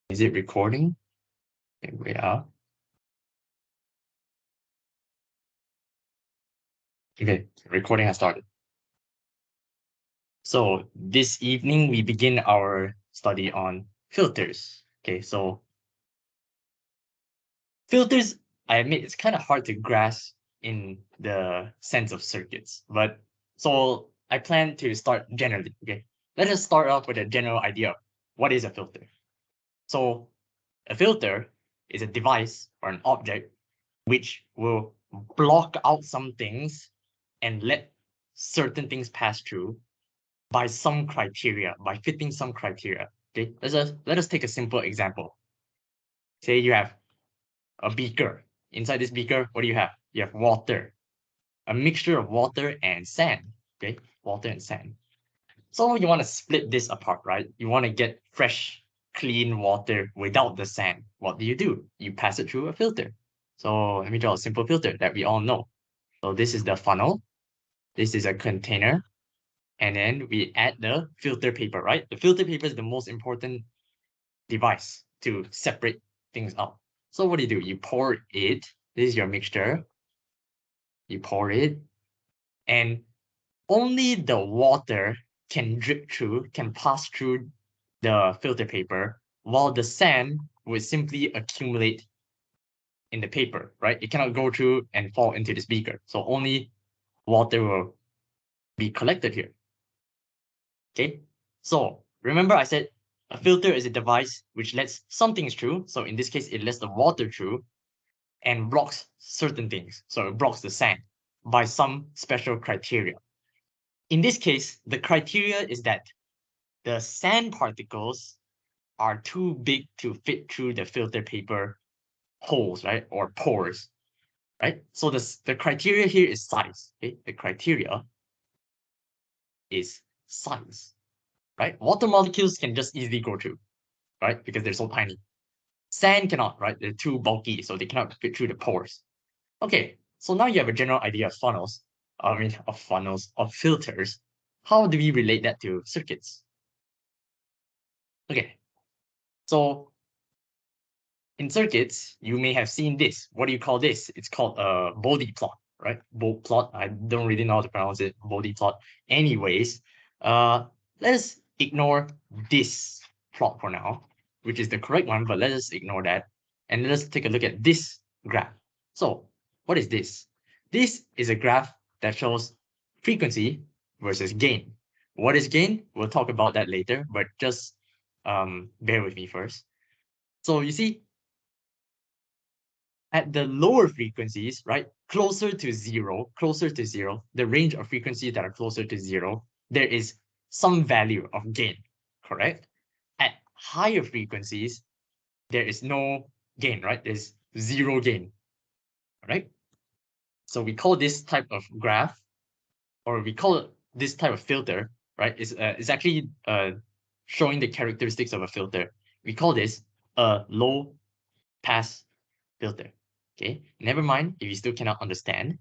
Is it recording? Okay, wait up. Okay, recording has started. So this evening we begin our study on filters. Okay, so filters, I admit it's kind of hard to grasp in the sense of circuits, but so I plan to start generally. Okay, let us start off with a general idea of what is a filter. So a filter is a device or an object which will block out some things and let certain things pass through by some criteria, by fitting some criteria. Okay, let us take a simple example. Say you have a beaker. Inside this beaker, what do you have? You have water, a mixture of water and sand. Okay, water and sand. So you want to split this apart, right? You want to get fresh, clean water without the sand. What do? You pass it through a filter. So let me draw a simple filter that we all know. So this is the funnel. This is a container. And then we add the filter paper, right? The filter paper is the most important device to separate things out. So what do? You pour it. This is your mixture. You pour it. And only the water can drip through, can pass through the filter paper, while the sand would simply accumulate in the paper, right? It cannot go through and fall into this beaker. So only water will be collected here. Okay, so remember I said a filter is a device which lets some things through. So in this case, it lets the water through and blocks certain things. So it blocks the sand by some special criteria. In this case, the criteria is that the sand particles are too big to fit through the filter paper holes, right? Or pores, right? So the criteria here is size. Okay, the criteria is size, right? Water molecules can just easily go through, right? Because they're so tiny. Sand cannot, right? They're too bulky, so they cannot fit through the pores. Okay, so now you have a general idea of funnels. Of filters. How do we relate that to circuits? Okay, so in circuits, you may have seen this. What do you call this? It's called a Bode plot, right? Bode plot. I don't really know how to pronounce it. Bode plot. Anyways, let's ignore this plot for now, which is the correct one, but let us ignore that. And let us take a look at this graph. So what is this? This is a graph that shows frequency versus gain. What is gain? We'll talk about that later, but just bear with me first. So you see, at the lower frequencies, right, closer to zero, the range of frequencies that are closer to zero, there is some value of gain, correct? At higher frequencies, there is no gain, right? There's zero gain, right? So we call this type of graph, or we call this type of filter, right? It's actually showing the characteristics of a filter. We call this a low pass filter. Okay, never mind if you still cannot understand.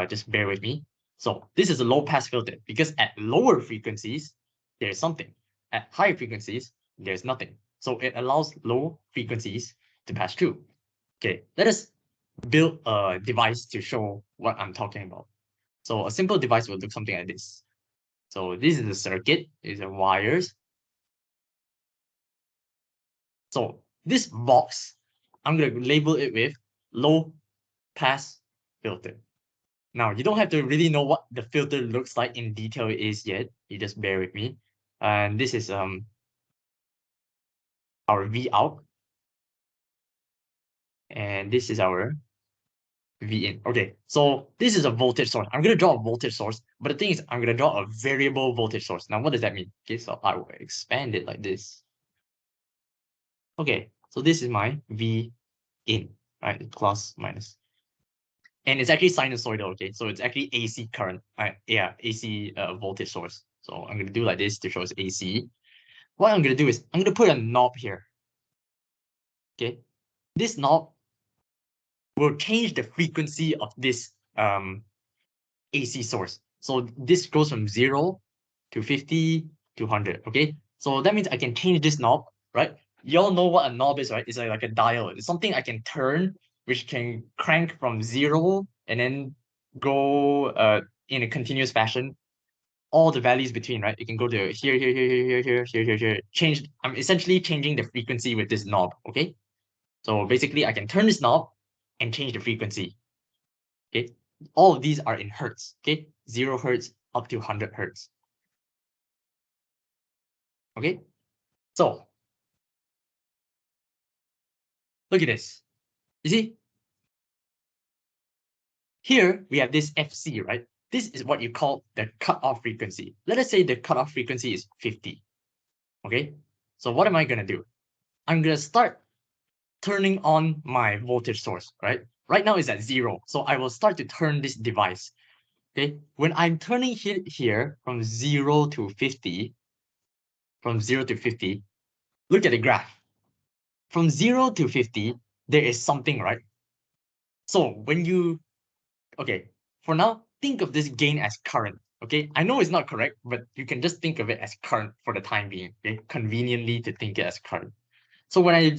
Just bear with me. So this is a low pass filter because at lower frequencies, there's something. At higher frequencies, there's nothing. So it allows low frequencies to pass through. Okay, let us build a device to show what I'm talking about. So a simple device will look something like this. So this is the circuit, these are wires. So this box, I'm going to label it with low pass filter. Now, you don't have to really know what the filter looks like in detail is yet. You just bear with me. And this is our V out. And this is our V in. Okay, so this is a voltage source. I'm going to draw a voltage source, but the thing is, I'm going to draw a variable voltage source. Now, what does that mean? Okay, so I will expand it like this. Okay, so this is my V in, right? Plus, minus. And it's actually sinusoidal, okay? So it's actually AC current, yeah, AC voltage source. So I'm going to do like this to show it's AC. What I'm going to do is I'm going to put a knob here. Okay, this knob will change the frequency of this AC source. So this goes from 0 to 50 to 100. Okay, so that means I can change this knob, right? you all know what a knob is, right? It's like a dial. It's something I can turn, which can crank from 0 and then go in a continuous fashion. All the values between, right? It can go to here, here, here, here, here, here, here, here. Change. I'm essentially changing the frequency with this knob. Okay. So basically, I can turn this knob and change the frequency. Okay. All of these are in hertz. Okay. 0 hertz up to 100 hertz. Okay. So look at this. You see, here we have this FC, right? This is what you call the cutoff frequency. Let us say the cutoff frequency is 50. Okay. So what am I going to do? I'm going to start turning on my voltage source, right? Right now it's at 0. So I will start to turn this device. Okay. When I'm turning it here from 0 to 50, look at the graph. From 0 to 50, there is something, right? So when you, okay, for now, think of this gain as current. Okay, I know it's not correct, but you can just think of it as current for the time being. Okay, conveniently to think it as current. So when I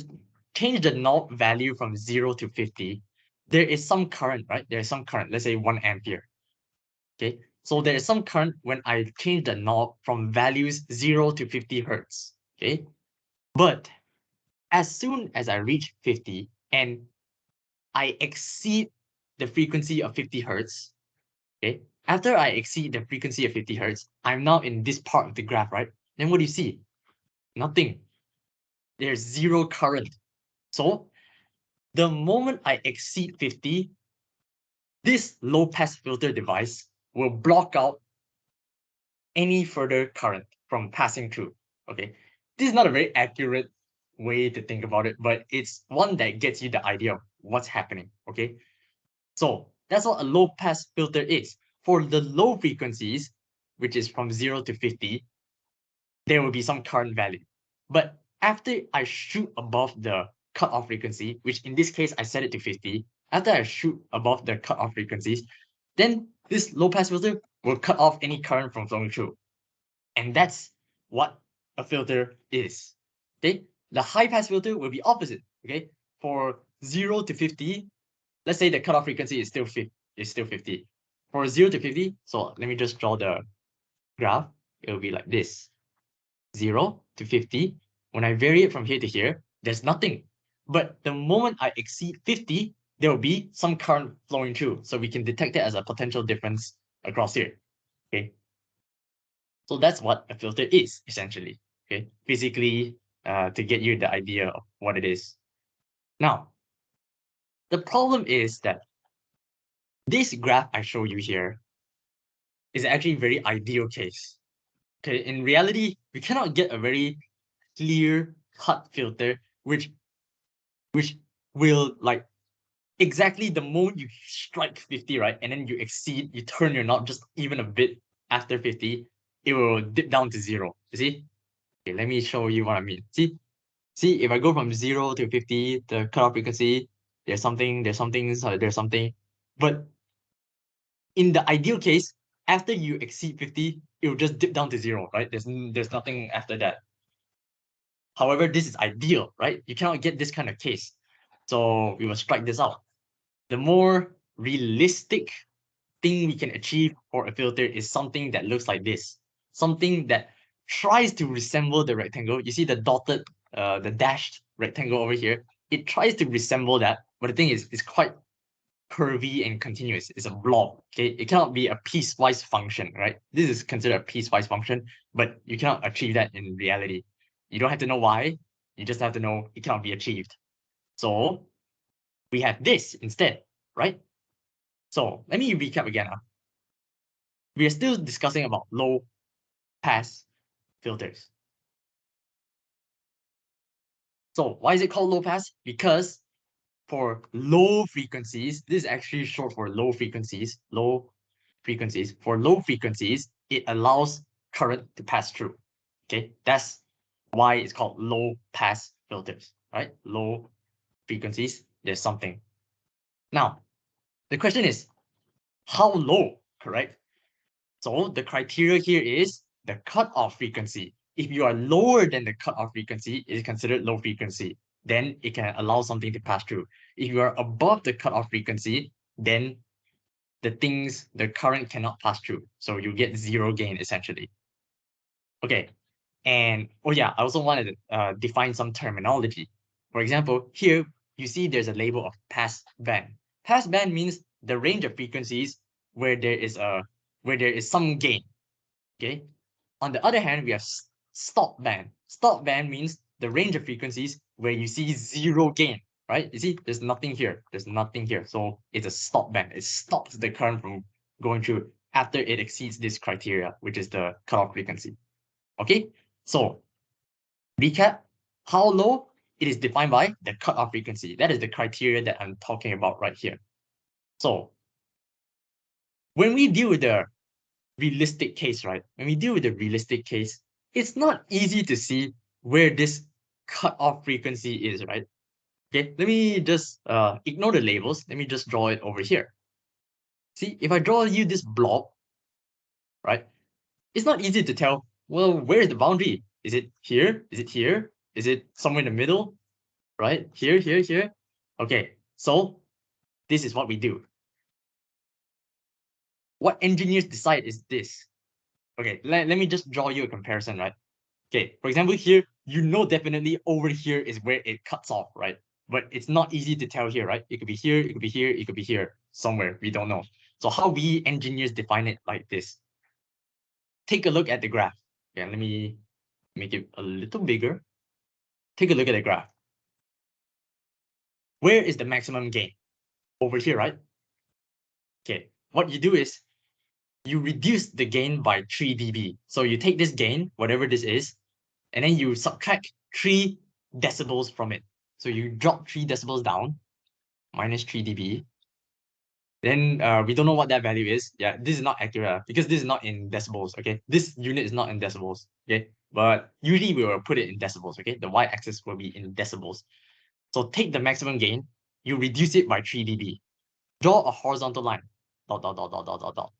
change the knob value from 0 to 50, there is some current, right? There is some current, let's say 1 ampere. Okay, so there is some current when I change the knob from values 0 to 50 hertz. Okay, but as soon as I reach 50 and I exceed the frequency of 50 hertz, okay, after I exceed the frequency of 50 hertz, I'm now in this part of the graph, right? Then what do you see? Nothing. There's 0 current. So the moment I exceed 50, this low pass filter device will block out any further current from passing through. Okay, this is not a very accurate way to think about it, but it's one that gets you the idea of what's happening. Okay, so that's what a low pass filter is. For the low frequencies, which is from 0 to 50, there will be some current value. But after I shoot above the cutoff frequency, which in this case I set it to 50, after I shoot above the cutoff frequencies, then this low pass filter will cut off any current from flowing through. And that's what a filter is. Okay, the high pass filter will be opposite. Okay, for 0 to 50, let's say the cutoff frequency is still 50. For 0 to 50, so let me just draw the graph. It will be like this. 0 to 50. When I vary it from here to here, there's nothing. But the moment I exceed 50, there will be some current flowing through. So we can detect it as a potential difference across here. Okay. So that's what a filter is, essentially. Okay. Physically, to get you the idea of what it is. Now, the problem is that this graph I show you here is actually a very ideal case. Okay, in reality, we cannot get a very clear cut filter which will like exactly the moment you strike 50, right? And then you exceed, you turn your knob just even a bit after 50, it will dip down to 0. You see? Okay, let me show you what I mean. See, if I go from 0 to 50, the cutoff frequency, there's something. But in the ideal case, after you exceed 50, it will just dip down to 0, right? There's nothing after that. However, this is ideal, right? You cannot get this kind of case. So we will strike this out. The more realistic thing we can achieve for a filter is something that looks like this. Something that tries to resemble the rectangle. You see the dotted, the dashed rectangle over here? It tries to resemble that, but the thing is, it's quite curvy and continuous. It's a blob. Okay, it cannot be a piecewise function, right? This is considered a piecewise function, but you cannot achieve that in reality. You don't have to know why. You just have to know it cannot be achieved. So we have this instead, right? So let me recap again. We are still discussing about low pass filters. So why is it called low pass? Because for low frequencies, this is actually short for low frequencies. For low frequencies, it allows current to pass through. Okay, that's why it's called low pass filters, right? Low frequencies, there's something. Now, the question is, how low, correct? So the criteria here is the cutoff frequency. if you are lower than the cutoff frequency, it is considered low frequency. Then it can allow something to pass through. If you are above the cutoff frequency, then the current cannot pass through. So you get zero gain essentially. Okay. And oh yeah, I also wanted to define some terminology. For example, here you see there's a label of pass band. Pass band means the range of frequencies where there is some gain. Okay. On the other hand, we have stop band. Stop band means the range of frequencies where you see zero gain, right? You see, there's nothing here. There's nothing here. So it's a stop band. It stops the current from going through after it exceeds this criteria, which is the cutoff frequency. Okay, so recap, how low? It is defined by the cutoff frequency. That is the criteria that I'm talking about right here. So when we deal with the realistic case, right? When we deal with the realistic case, it's not easy to see where this cutoff frequency is, right? Okay, let me just ignore the labels. Let me just draw it over here. See, if I draw you this blob, right? It's not easy to tell, well, where is the boundary? Is it here? Is it here? Is it somewhere in the middle? Right? Here, here, here. Okay, so this is what we do. What engineers decide is this. Okay, let me just draw you a comparison, right? Okay, for example, here, you know definitely over here is where it cuts off, right? But it's not easy to tell here, right? It could be here, it could be here, it could be here, somewhere, we don't know. So how we engineers define it like this. Take a look at the graph. Yeah, let me make it a little bigger. Take a look at the graph. Where is the maximum gain? Over here, right? Okay, what you do is you reduce the gain by 3 dB. So you take this gain, whatever this is, and then you subtract 3 decibels from it. So you drop 3 decibels down, minus 3 dB. Then we don't know what that value is. Yeah, this is not accurate because this is not in decibels, okay? This unit is not in decibels, okay? But usually we will put it in decibels, okay? The y-axis will be in decibels. So take the maximum gain, you reduce it by 3 dB. Draw a horizontal line, dot, dot, dot, dot, dot, dot, dot.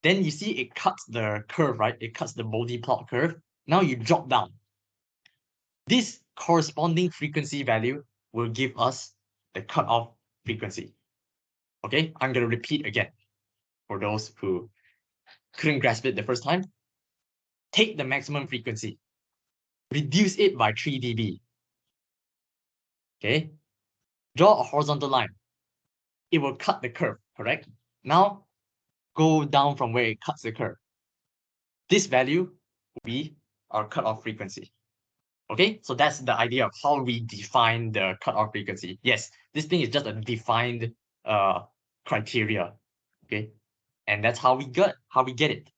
Then you see it cuts the curve, right? It cuts the Bode plot curve. Now you drop down. This corresponding frequency value will give us the cutoff frequency. Okay, I'm going to repeat again for those who couldn't grasp it the first time. Take the maximum frequency, reduce it by 3 dB. Okay, draw a horizontal line. It will cut the curve, correct? Now go down from where it cuts the curve. This value will be our cutoff frequency. Okay, so that's the idea of how we define the cutoff frequency. Yes, this thing is just a defined criteria. Okay, and that's how we get it.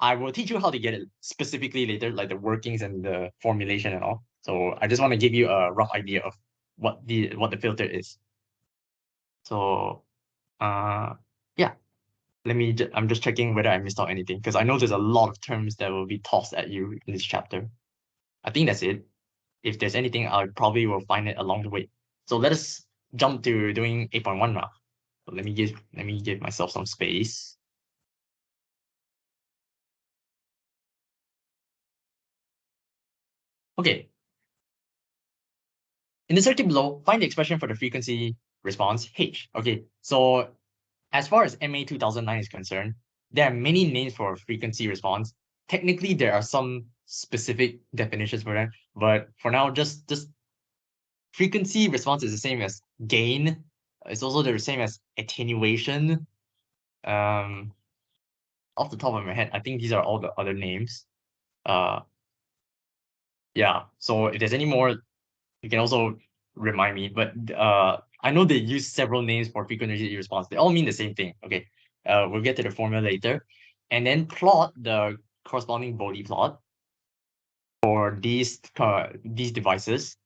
I will teach you how to get it specifically later, like the workings and the formulation and all. So I just want to give you a rough idea of what the filter is. So yeah, I'm just checking whether I missed out anything because I know there's a lot of terms that will be tossed at you in this chapter. I think that's it. If there's anything, I probably will find it along the way. So let us jump to doing 8.1 now. So let me give myself some space. Okay. In the circuit below, find the expression for the frequency response H. Okay, so as far as MA2009 is concerned, there are many names for frequency response. Technically, there are some specific definitions for that, but for now, just frequency response is the same as gain. It's also the same as attenuation. Off the top of my head, I think these are all the other names. Yeah, so if there's any more, you can also remind me. But I know they use several names for frequency response. They all mean the same thing. Okay, we'll get to the formula later, and then plot the corresponding Bode plot for these devices.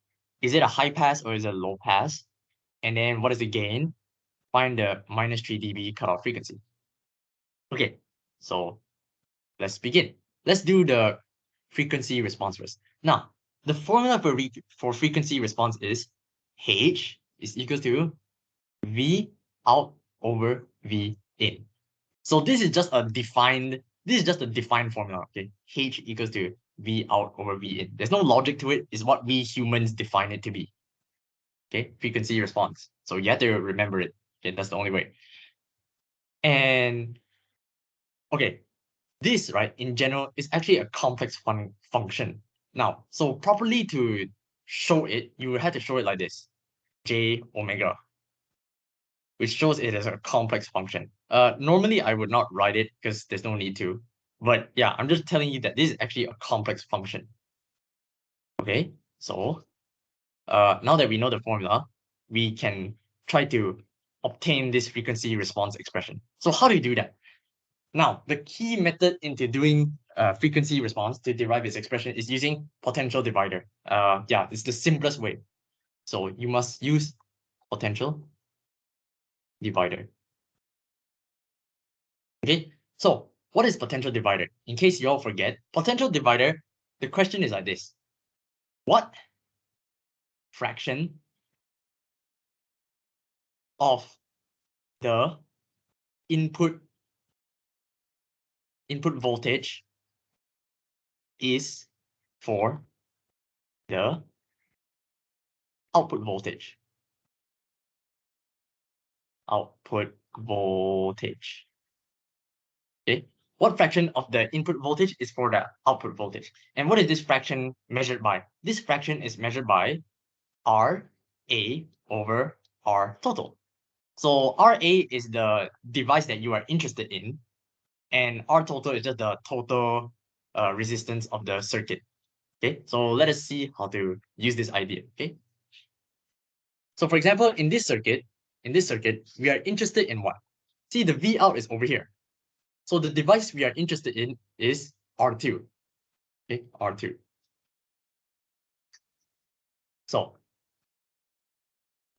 Is it a high pass or is it a low pass? And then what is the gain? Find the minus 3 dB cutoff frequency. Okay, so let's begin. Let's do the frequency response first. Now, the formula for frequency response is H is equal to V out over V in. So this is just a defined formula. Okay, H equals to V out over V in. There's no logic to it. It's what we humans define it to be. Okay, frequency response. So you have to remember it. Okay, that's the only way. And okay, this, right, in general, is actually a complex function. Now, so properly to show it, you would have to show it like this, j omega, which shows it as a complex function. Normally, I would not write it because there's no need to. But yeah, I'm just telling you that this is actually a complex function. Okay, so now that we know the formula, we can try to obtain this frequency response expression. So how do you do that? Now, the key method into doing frequency response to derive its expression is using potential divider. Yeah, it's the simplest way. So you must use potential divider. Okay, so what is potential divider? In case you all forget, potential divider, the question is like this. What fraction of the input voltage is for the output voltage? Output voltage. Okay, what fraction of the input voltage is for the output voltage? And what is this fraction measured by? This fraction is measured by RA over R total. So RA is the device that you are interested in, and R total is just the total resistance of the circuit. Okay, so let us see how to use this idea. Okay, so for example, in this circuit, we are interested in what? See, the V out is over here. So the device we are interested in is R2. Okay, R2. So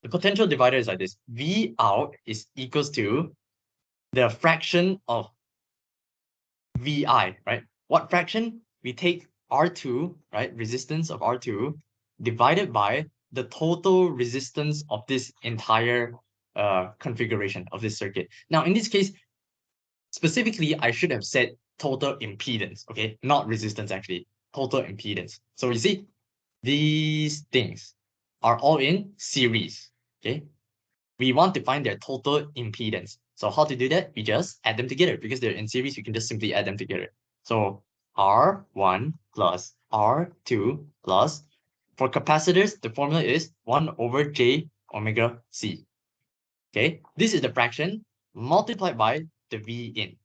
the potential divider is like this. V out is equals to the fraction of VI, right? What fraction? We take R2, right? Resistance of R2 divided by the total resistance of this entire configuration of this circuit. Now, in this case, specifically, I should have said total impedance, okay? Not resistance, actually. Total impedance. So you see, these things are all in series, okay? We want to find their total impedance. So how to do that? We just add them together. Because they're in series, you can just simply add them together. So R1 plus R2 plus, for capacitors, the formula is 1 over J omega C. Okay, this is the fraction multiplied by the V in.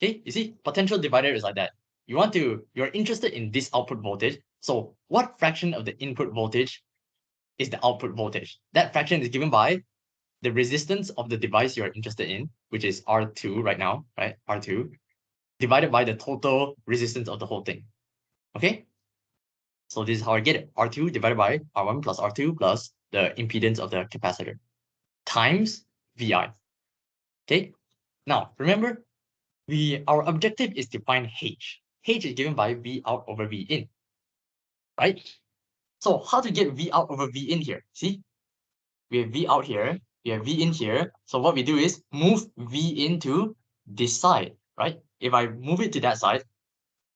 Okay, you see, potential divider is like that. You're interested in this output voltage. So what fraction of the input voltage is the output voltage? That fraction is given by the resistance of the device you're interested in, which is R2 right now, right? R2, divided by the total resistance of the whole thing. Okay? So this is how I get it. R2 divided by R1 plus R2 plus the impedance of the capacitor times VI. Okay? Now, remember, our objective is to find H. H is given by V out over V in, right? So how to get V out over V in here? See, we have V out here, we have V in here. So what we do is move V into this side, right? If I move it to that side,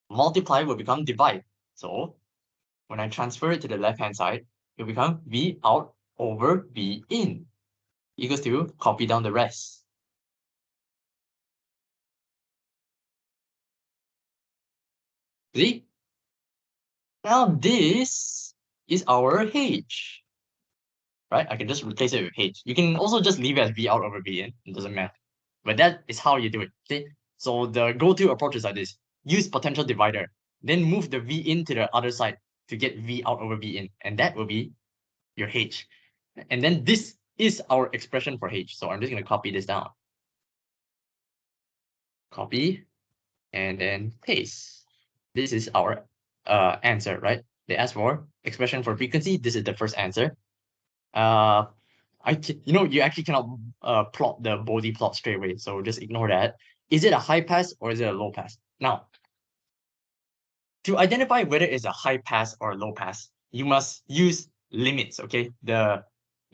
multiply will become divide. So when I transfer it to the left-hand side, it will become V out over V in equals to copy down the rest. See? Now this is our H, right? I can just replace it with H. You can also just leave it as V out over V in. It doesn't matter. But that is how you do it. Okay. So the go-to approach is like this: use potential divider, then move the V in to the other side to get V out over V in, and that will be your H. And then this is our expression for H. So I'm just going to copy this down. Copy and then paste. This is our answer, right? They asked for expression for frequency. This is the first answer. You actually cannot plot the Bode plot straight away, so just ignore that. Is it a high pass or is it a low pass? Now, to identify whether it's a high pass or a low pass, you must use limits, okay? The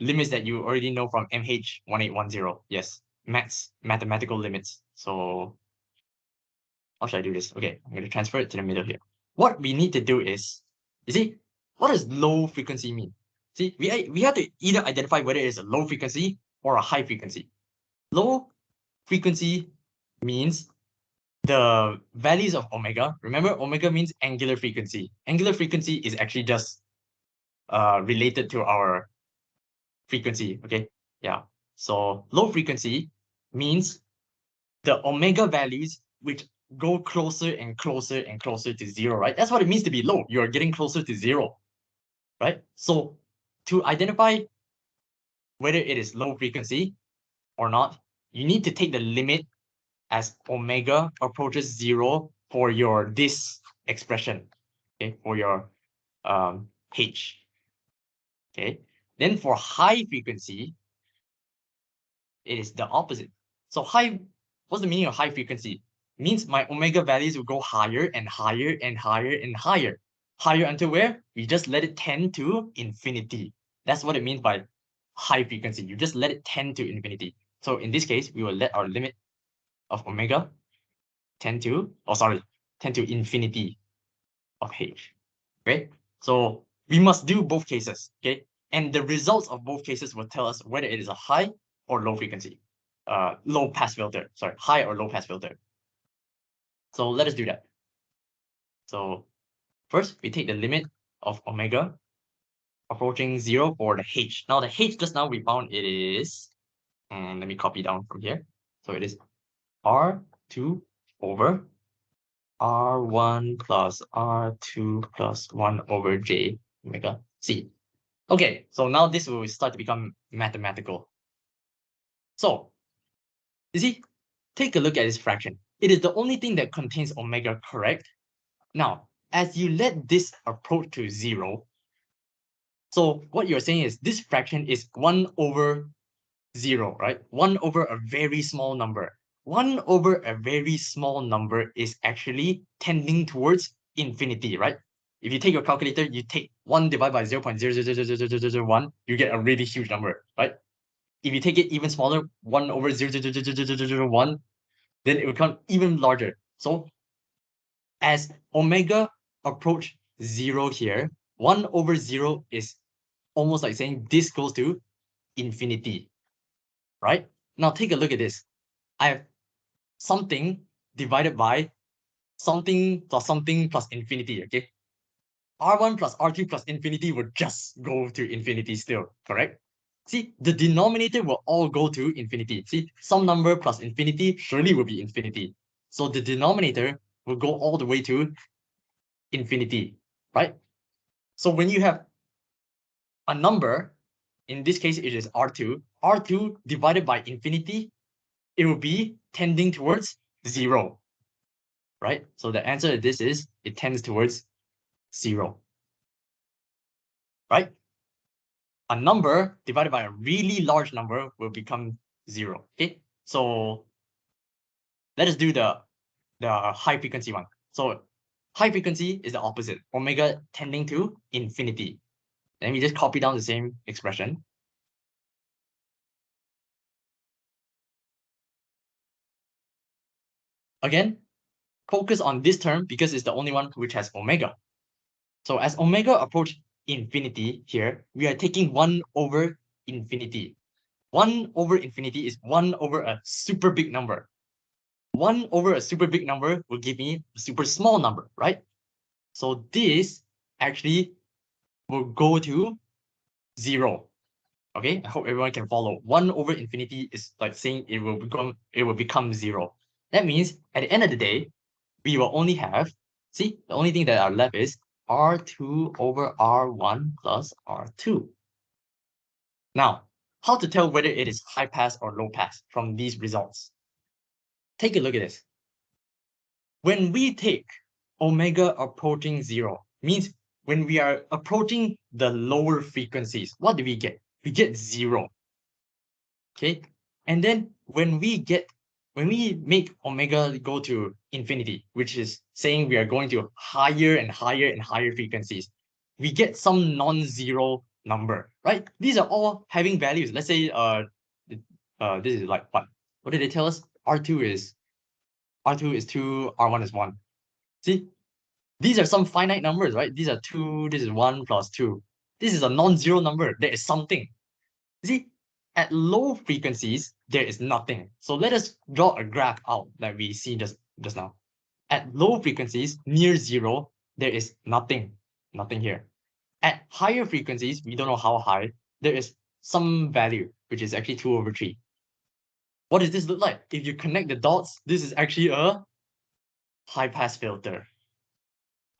limits that you already know from MA2009. Yes, mathematical limits. So how should I do this? Okay, I'm going to transfer it to the middle here. what we need to do is, you see, what does low frequency mean? See, we have to either identify whether it is a low frequency or a high frequency. Low frequency means the values of omega. Remember, omega means angular frequency. Angular frequency is actually just related to our frequency, okay? Yeah. So low frequency means the omega values which go closer and closer and closer to zero, right? That's what it means to be low. You're getting closer to zero, right? So to identify whether it is low frequency or not, you need to take the limit as omega approaches zero for your this expression, okay, for your H. Okay. Then for high frequency, it is the opposite. So high, what's the meaning of high frequency? It means my omega values will go higher and higher and higher and higher. Higher until where? We just let it tend to infinity. That's what it means by high frequency. You just let it tend to infinity. So in this case, we will let our limit of omega tend to, tend to infinity of H. Okay. So we must do both cases. Okay. And the results of both cases will tell us whether it is a high or low frequency, low pass filter, sorry, high or low pass filter. So let us do that. So first, we take the limit of omega approaching zero for the H. Now the H just now we found it is, let me copy down from here. So it is R2 over R1 plus R2 plus 1 over J omega C. Okay, so now this will start to become mathematical. So, you see, take a look at this fraction. It is the only thing that contains omega, correct? Now, as you let this approach to zero, so what you're saying is this fraction is 1 over 0, right? 1 over a very small number. 1 over a very small number is actually tending towards infinity, right? If you take your calculator, you take 1 divided by 0.0000001, you get a really huge number, right? If you take it even smaller, 1 over 0.00001, then it will become even larger. So as omega approach 0 here, 1 over 0 is almost like saying this goes to infinity, right? Now take a look at this. I have something divided by something plus infinity, okay? R1 plus R2 plus infinity will just go to infinity still, correct? See, the denominator will all go to infinity. See, some number plus infinity surely will be infinity. So the denominator will go all the way to infinity, right? So when you have a number, in this case, it is R2, R2 divided by infinity, it will be tending towards 0, right? So the answer to this is it tends towards 0, right? A number divided by a really large number will become 0, okay? So let us do the high frequency one. So high frequency is the opposite, omega tending to infinity. Then we just copy down the same expression. Again, focus on this term because it's the only one which has omega. So as omega approach infinity here, we are taking 1 over infinity. 1 over infinity is 1 over a super big number. 1 over a super big number will give me a super small number, right? So this actually will go to 0. Okay, I hope everyone can follow. 1 over infinity is like saying it will become 0. That means at the end of the day, we will only have, see, the only thing that are left is R2 over R1 plus R2. Now, how to tell whether it is high pass or low pass from these results? Take a look at this. When we take omega approaching 0, means when we are approaching the lower frequencies, what do we get? We get 0. Okay, and then when we make omega go to infinity, which is saying we are going to higher and higher and higher frequencies, we get some non-zero number, right? These are all having values. Let's say this is like what did they tell us? R2 is 2, R1 is 1. See, These are some finite numbers, right? These are 2, this is 1 plus 2. This is a non-zero number. There is something. You see, at low frequencies, there is nothing. So let us draw a graph out that we see just now. At low frequencies, near zero, there is nothing. Nothing here. At higher frequencies, we don't know how high, there is some value, which is actually 2 over 3. What does this look like? If you connect the dots, this is actually a high-pass filter.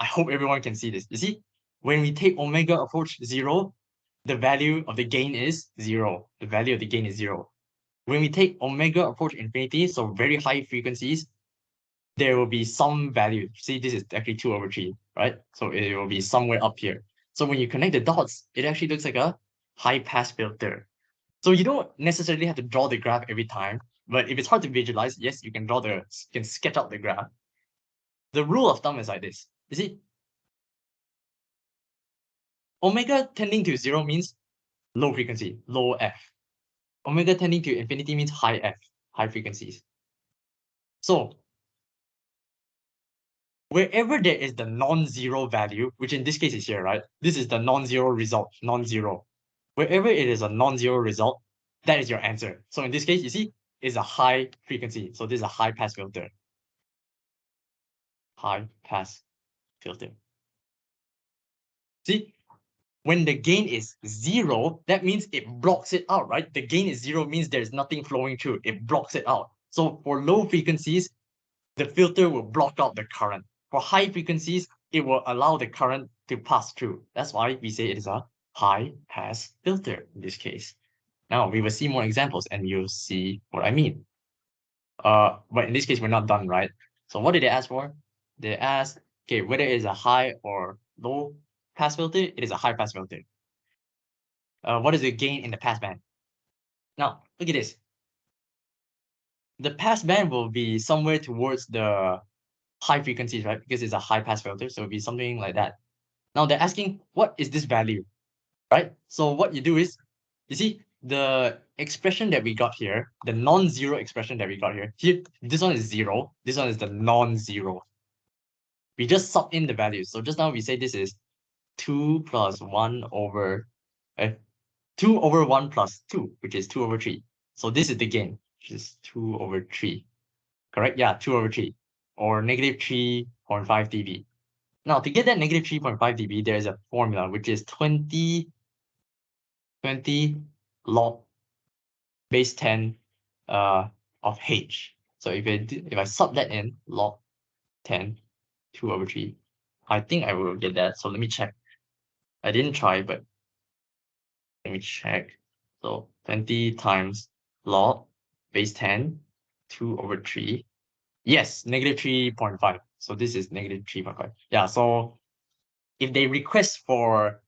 I hope everyone can see this. You see, when we take omega approach 0, the value of the gain is 0. The value of the gain is 0. When we take omega approach infinity, so very high frequencies, there will be some value. See, this is actually 2 over 3, right? So it will be somewhere up here. So when you connect the dots, it actually looks like a high-pass filter. So you don't necessarily have to draw the graph every time, but if it's hard to visualize, yes, you can sketch out the graph. The rule of thumb is like this. You see, omega tending to 0 means low frequency, low F. Omega tending to infinity means high F, high frequencies. So wherever there is the non-zero value, which in this case is here, right? This is the non-zero result, non-zero. Wherever it is a non-zero result, that is your answer. So in this case, you see, it's a high frequency. So this is a high pass filter. High pass filter. See, when the gain is 0, that means it blocks it out, right? The gain is 0 means there's nothing flowing through. It blocks it out. So for low frequencies, the filter will block out the current. For high frequencies, it will allow the current to pass through. That's why we say it is a high pass filter in this case. Now we will see more examples and you'll see what I mean. But in this case, we're not done, right? So what did they ask for? They asked, okay, whether it is a high or low pass filter, it is a high pass filter. What is the gain in the pass band? Now, look at this. The pass band will be somewhere towards the high frequencies, right? Because it's a high pass filter, so it'll be something like that. Now they're asking, what is this value, right? So what you do is, you see, the expression that we got here, the non-zero expression that we got here, this one is 0, this one is the non-zero. We just sub in the values. So just now we say this is 2 plus 1 over, 2 over 1 plus 2, which is 2 over 3. So this is the gain, which is 2 over 3. Correct? Yeah, 2 over 3. Or negative 3.5 dB. Now, to get that negative 3.5 dB, there is a formula, which is 20 log base 10 of h. So if I sub that in, log 10, 2 over 3, I think I will get that. So let me check. I didn't try, but let me check. So 20 times log base 10, 2 over 3. Yes, negative 3.5. So this is negative 3.5. Yeah, so if they request for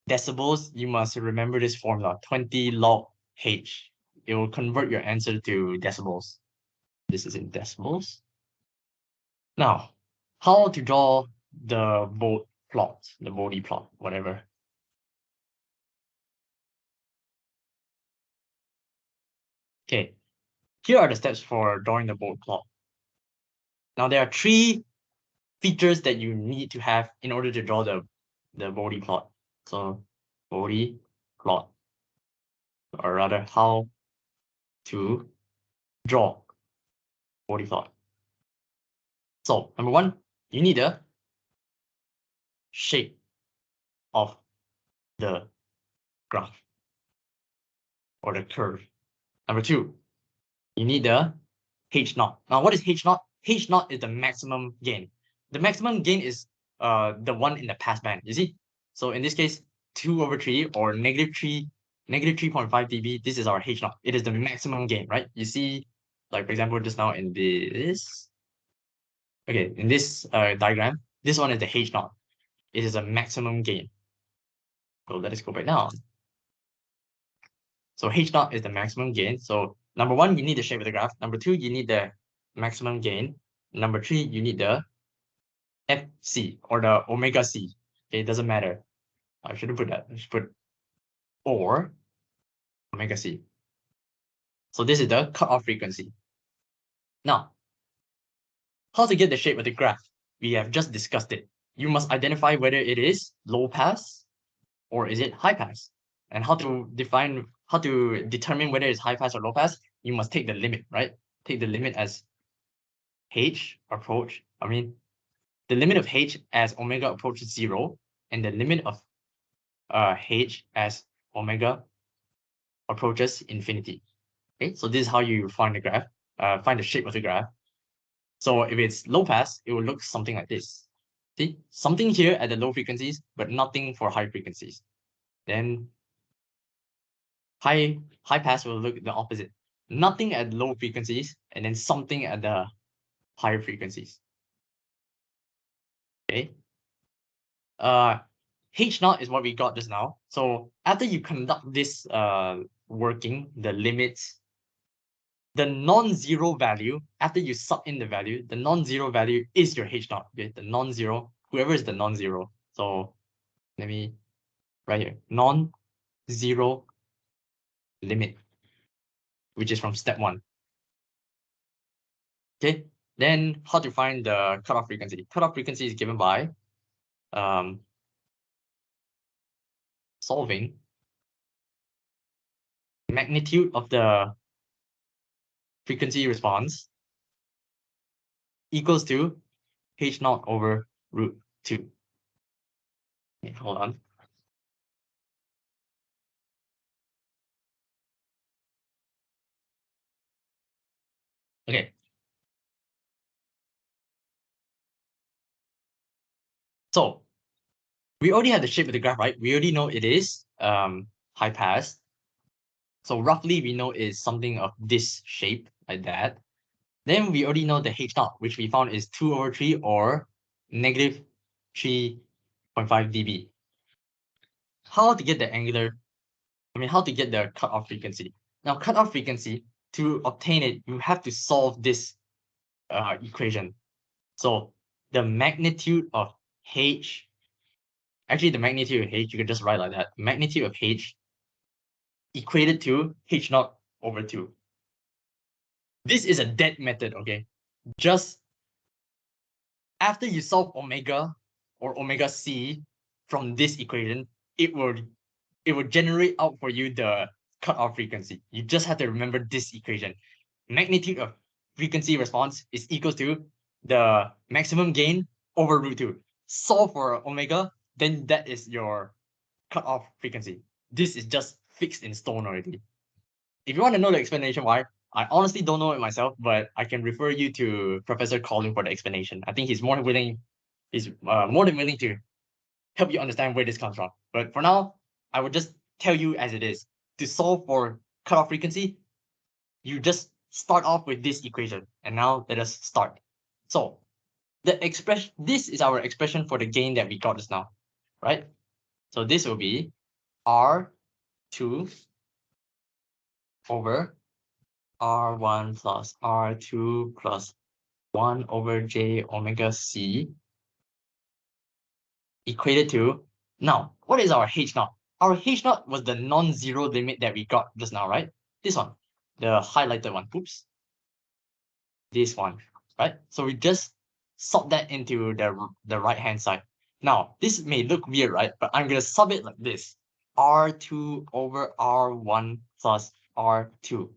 decibels, you must remember this formula, 20 log h. It will convert your answer to decibels. This is in decibels. Now, how to draw the Bode plot, the Bode plot, whatever. Okay, here are the steps for drawing the Bode plot. Now, there are 3 features that you need to have in order to draw the Bode plot. So, Bode plot, or rather, how to draw Bode plot. So, number 1, you need a shape of the graph or the curve. Number 2, you need the h naught. Now, what is h naught? H naught is the maximum gain. The maximum gain is the one in the pass band. You see? So in this case, 2 over 3 or negative 3.5 dB. This is our h naught. It is the maximum gain, right? You see, like for example, just now in this. Okay, in this diagram, this one is the h naught. It is a maximum gain. So let us go back down. So h naught is the maximum gain. So number 1, you need the shape of the graph. Number 2, you need the maximum gain. Number 3, you need the FC or the omega C. Okay, it doesn't matter. I shouldn't put that. I should put or omega C. So this is the cutoff frequency. Now, how to get the shape of the graph? We have just discussed it. you must identify whether it is low pass or is it high pass. And how to determine whether it's high pass or low pass, you must take the limit, right? Take the limit as h approach. The limit of h as omega approaches 0, and the limit of h as omega approaches infinity. Okay, so this is how you find the graph, find the shape of the graph. So if it's low pass, it will look something like this. See, something here at the low frequencies, but nothing for high frequencies. Then high pass will look the opposite. Nothing at low frequencies, and then something at the higher frequencies. Okay. H naught is what we got just now. So after you conduct this working, the limits, the non-zero value, after you sub in the value, the non-zero value is your H naught. Okay, the non-zero, whoever is the non-zero. So let me right here, non-zero limit, which is from step 1. Okay, then how to find the cutoff frequency? Cutoff frequency is given by solving magnitude of the frequency response equals to h naught over root 2. Okay, hold on. Okay. So we already have the shape of the graph, right? We already know it is high pass. So roughly we know it's something of this shape, like that. Then we already know the h naught, which we found is 2 over 3 or negative 3.5 dB. How to get the how to get the cutoff frequency? Now, cutoff frequency, to obtain it, you have to solve this equation. So the magnitude of h, actually the magnitude of h, you can just write like that. Magnitude of h equated to h naught over 2. This is a dead method, okay? Just after you solve omega or omega c from this equation, it will generate out for you the cutoff frequency. You just have to remember this equation. Magnitude of frequency response is equal to the maximum gain over root 2. Solve for omega, then that is your cutoff frequency. This is just fixed in stone already. If you want to know the explanation why, I honestly don't know it myself, but I can refer you to Professor Colin for the explanation. I think he's more than willing to help you understand where this comes from. But for now, I would just tell you as it is. To solve for cutoff frequency, you just start off with this equation. And now let us start. So this is our expression for the gain that we got just now, right? So this will be R2 over R1 plus R2 plus 1 over J omega C equated to, now, what is our H naught? Our H naught was the non-zero limit that we got just now, right? This one, the highlighted one, oops. This one, right? So we just sub that into the right-hand side. Now, this may look weird, right? But I'm going to sub it like this. R2 over R1 plus R2,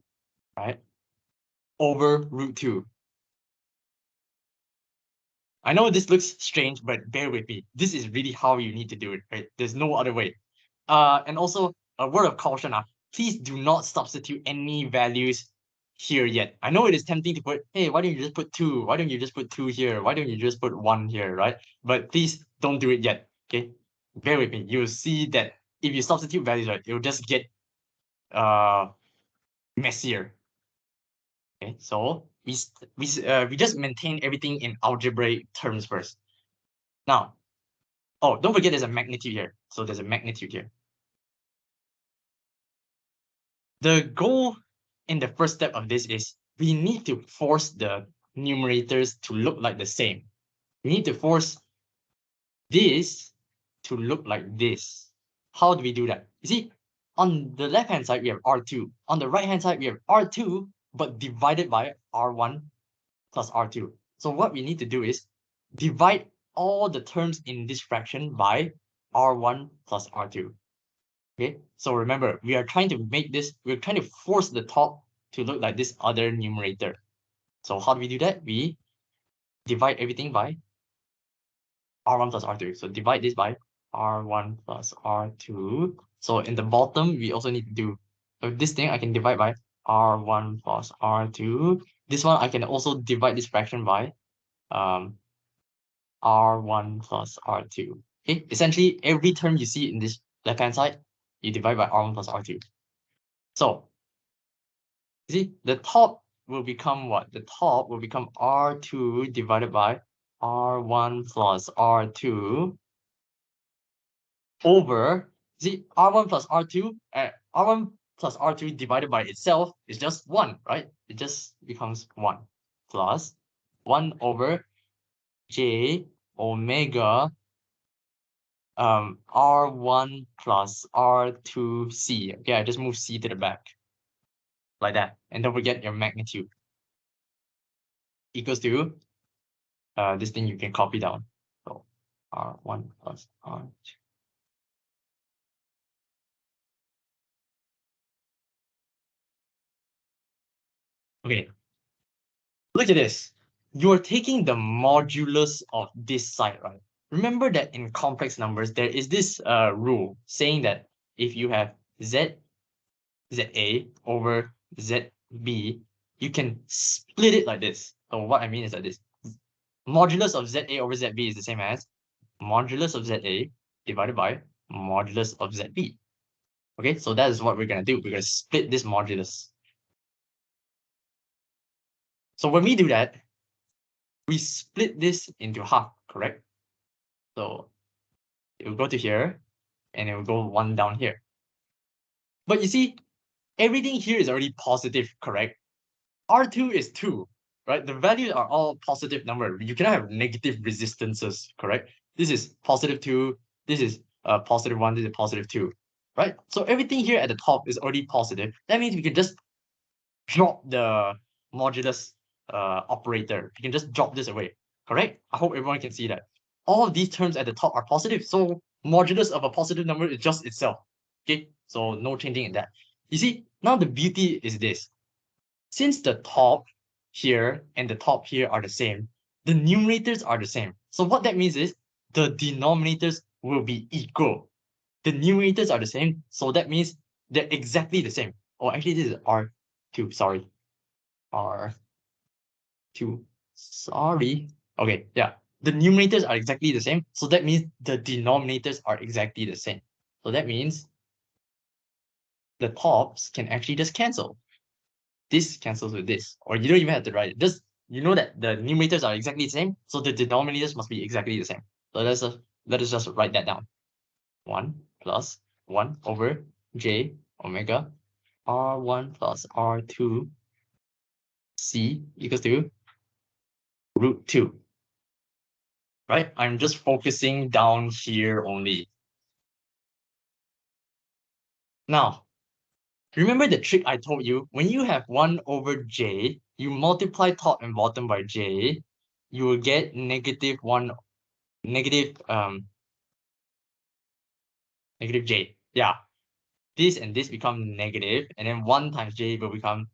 right? Over root 2. I know this looks strange, but bear with me. This is really how you need to do it, right? There's no other way. And also, a word of caution, please do not substitute any values here yet. I know it is tempting to put, hey, why don't you just put 2? Why don't you just put 2 here? Why don't you just put 1 here, right? But please don't do it yet, okay? Bear with me. You'll see that if you substitute values, right, it will just get messier. Okay, so we just maintain everything in algebraic terms first. Now, oh, don't forget there's a magnitude here. So there's a magnitude here. The goal in the first step of this is we need to force the numerators to look like the same. We need to force this to look like this. How do we do that? You see, on the left-hand side, we have R2. On the right-hand side, we have R2, but divided by R1 plus R2. So what we need to do is divide all the terms in this fraction by R1 plus R2. Okay, so remember, we are trying to make this, we're trying to force the top to look like this other numerator. So how do we do that? We divide everything by R1 plus R2. So divide this by R1 plus R2. So in the bottom, we also need to do, so this thing I can divide by R1 plus R2. This one I can also divide this fraction by R1 plus R2. Okay, essentially every term you see in this left-hand side, you divide by R1 plus R2. So, you see, the top will become what? The top will become R2 divided by R1 plus R2 over, see, R1 plus R2, R1 plus R2 divided by itself is just 1, right? It just becomes 1 plus 1 over J omega R1 plus R2C. Okay, I just move C to the back like that. And don't forget your magnitude equals to this thing you can copy down. So R1 plus R2. Okay, look at this. You're taking the modulus of this side, right? Remember that in complex numbers, there is this rule saying that if you have ZA over ZB, you can split it like this. So what I mean is like this. Modulus of ZA over ZB is the same as modulus of ZA divided by modulus of ZB. Okay, so that is what we're going to do. We're going to split this modulus. So when we do that, we split this into half, correct? So it will go to here, and it will go 1 down here. But you see, everything here is already positive, correct? R2 is 2, right? The values are all positive number. You cannot have negative resistances, correct? This is positive 2, this is positive 1, this is positive 2, right? So everything here at the top is already positive. That means we can just drop the modulus operator. You can just drop this away, correct? I hope everyone can see that. All of these terms at the top are positive, so modulus of a positive number is just itself. Okay, so no changing in that. You see, now the beauty is this. Since the top here and the top here are the same, the numerators are the same. So what that means is the denominators will be equal. The numerators are the same, so that means they're exactly the same. Oh, actually, this is R2, sorry. R2, sorry. Okay, yeah. The numerators are exactly the same, so that means the denominators are exactly the same. So that means the tops can actually just cancel. This cancels with this, or you don't even have to write it. Just, you know that the numerators are exactly the same, so the denominators must be exactly the same. So let us just write that down. 1 plus 1 over J omega R1 plus R2 C equals to root 2. Right? I'm just focusing down here only. Now, remember the trick I told you? When you have 1 over J, you multiply top and bottom by J, you will get negative negative J. Yeah. This and this become negative, and then 1 times J will become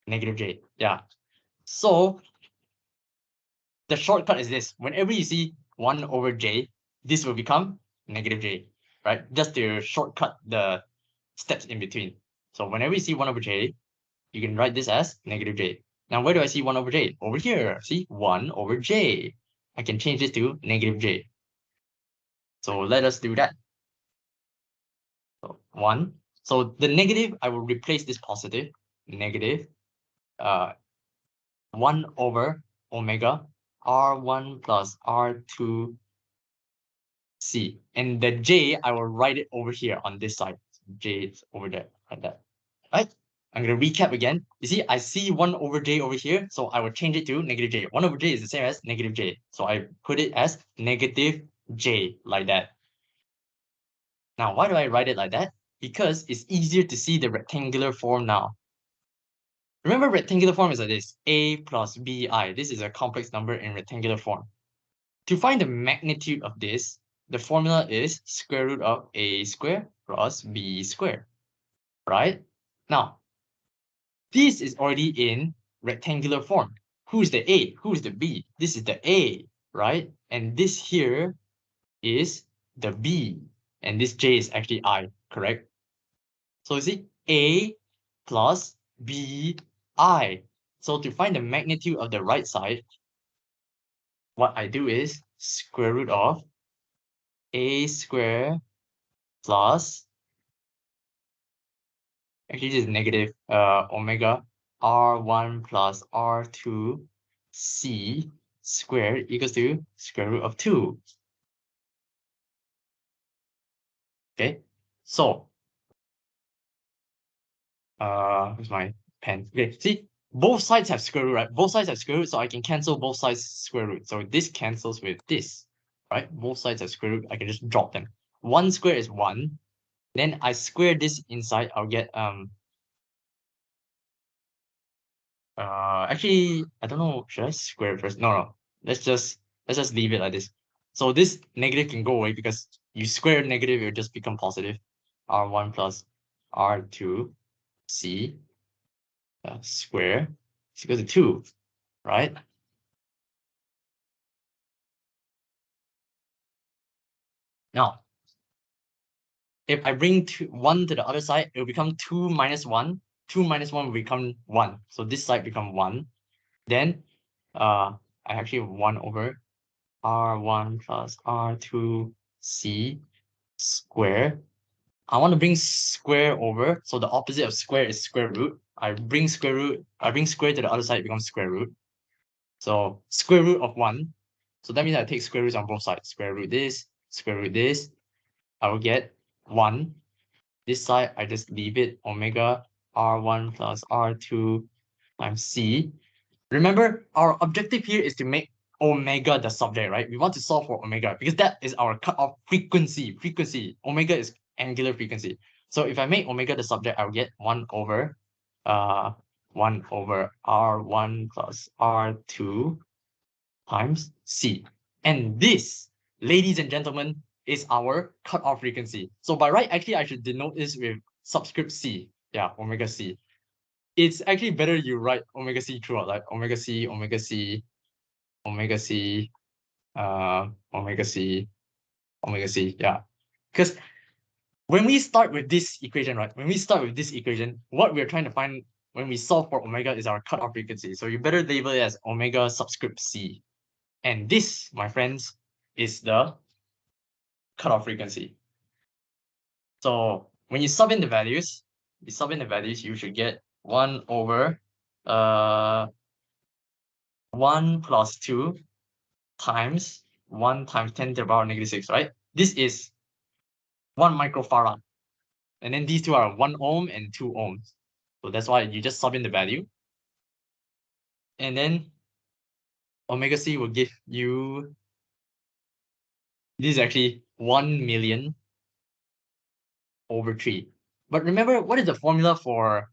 negative J. Yeah. So the shortcut is this. Whenever you see 1 over J, this will become negative J, right? Just to shortcut the steps in between. So whenever you see 1 over J, you can write this as negative J. Now, where do I see 1 over J? Over here. See, 1 over J. I can change this to negative J. So let us do that. So 1. So the negative, I will replace this positive. Negative 1 over omega R1 plus R2 C. And the J, I will write it over here on this side. J is over there, like that. Right? I'm going to recap again. You see, I see 1 over J over here, so I will change it to negative J. 1 over J is the same as negative J. So I put it as negative J, like that. Now, why do I write it like that? Because it's easier to see the rectangular form now. Remember, rectangular form is like this. A plus bi. This is a complex number in rectangular form. To find the magnitude of this, the formula is square root of a square plus b squared, right? Now, this is already in rectangular form. Who's the A? Who's the B? This is the A, right? And this here is the B. And this J is actually I, correct? So you see, A plus B I. So to find the magnitude of the right side, what I do is square root of A square plus, actually this is negative omega R1 plus R2 C squared equals to square root of 2. Okay, so where's my pen? Okay, see, both sides have square root, right? Both sides have square root, so I can cancel both sides square root. So this cancels with this, right? Both sides have square root, I can just drop them. 1 square is 1. Then I square this inside, I'll get actually I don't know, should I square it first? No, let's just leave it like this. So this negative can go away because you square negative, it will just become positive. R1 plus R2 C square is equal to 2, right? Now, if I bring 1 to the other side, it will become 2 minus 1. 2 minus 1 will become 1. So this side become 1. Then I actually have 1 over R1 plus R2 C square. I want to bring square over, so the opposite of square is square root. I bring square to the other side, it becomes square root. So square root of 1. So that means I take square roots on both sides. Square root this, square root this. I will get 1. This side, I just leave it omega R1 plus R2 times C. Remember, our objective here is to make omega the subject, right? We want to solve for omega because that is our cutoff frequency. Omega is angular frequency. So if I make omega the subject, I'll get 1 over R1 plus R2 times C. And this, ladies and gentlemen, is our cutoff frequency. So by right, actually, I should denote this with subscript C. Yeah, omega C. It's actually better you write omega C throughout, like omega C, omega C, omega C, omega C, omega C. Yeah. Because when we start with this equation, right? When we start with this equation, what we're trying to find when we solve for omega is our cutoff frequency. So you better label it as omega subscript C. And this, my friends, is the cutoff frequency. So when you sub in the values, you should get 1 over 1 plus 2 times 1 times 10 to the power negative 6, right? This is 1 microfarad. And then these two are 1 ohm and 2 ohms. So that's why you just sub in the value. And then omega C will give you, this is actually 1 million over 3. But remember, what is the formula for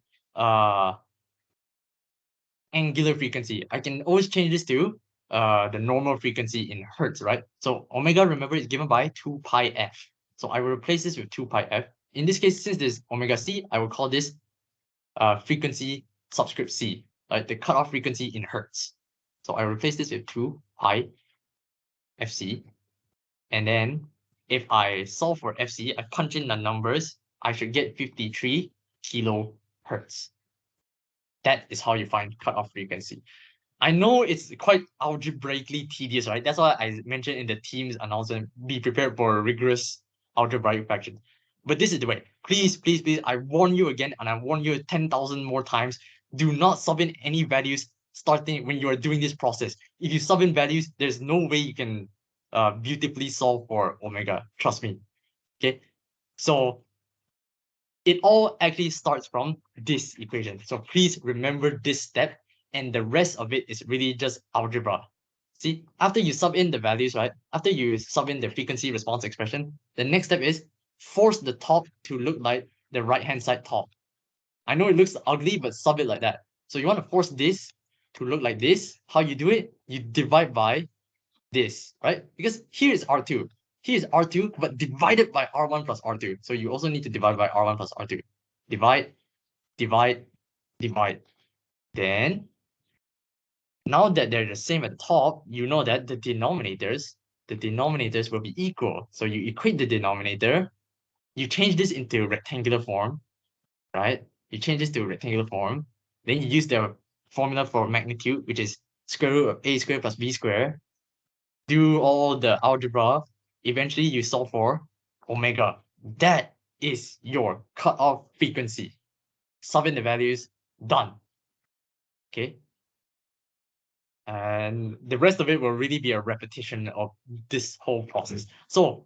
angular frequency? I can always change this to the normal frequency in hertz, right? So omega, remember, is given by 2 pi f. So I will replace this with 2 pi f. In this case, since this is omega c, I will call this frequency subscript c, like the cutoff frequency in hertz. So I replace this with 2 pi fc. And then if I solve for fc, I punch in the numbers, I should get 53 kilohertz. That is how you find cutoff frequency. I know it's quite algebraically tedious, right? That's why I mentioned in the team's announcement, be prepared for rigorous algebraic fraction. But this is the way. Please, please, please, I warn you again, and I warn you 10,000 more times, do not sub in any values starting when you are doing this process. If you sub in values, there's no way you can beautifully solve for omega. Trust me. Okay. So it all actually starts from this equation. So please remember this step, and the rest of it is really just algebra. See, after you sub in the values, right? After you sub in the frequency response expression, the next step is force the top to look like the right-hand side top. I know it looks ugly, but sub it like that. So you want to force this to look like this. How you do it? You divide by this, right? Because here is R2. Here is R2, but divided by R1 plus R2. So you also need to divide by R1 plus R2. Divide, divide, divide. Then, now that they're the same at the top, you know that the denominators will be equal. So you equate the denominator, you change this into rectangular form, right? You change this to rectangular form. Then you use the formula for magnitude, which is square root of a squared plus b squared. Do all the algebra. Eventually, you solve for omega. That is your cutoff frequency. Sub in the values, done. Okay. And the rest of it will really be a repetition of this whole process. So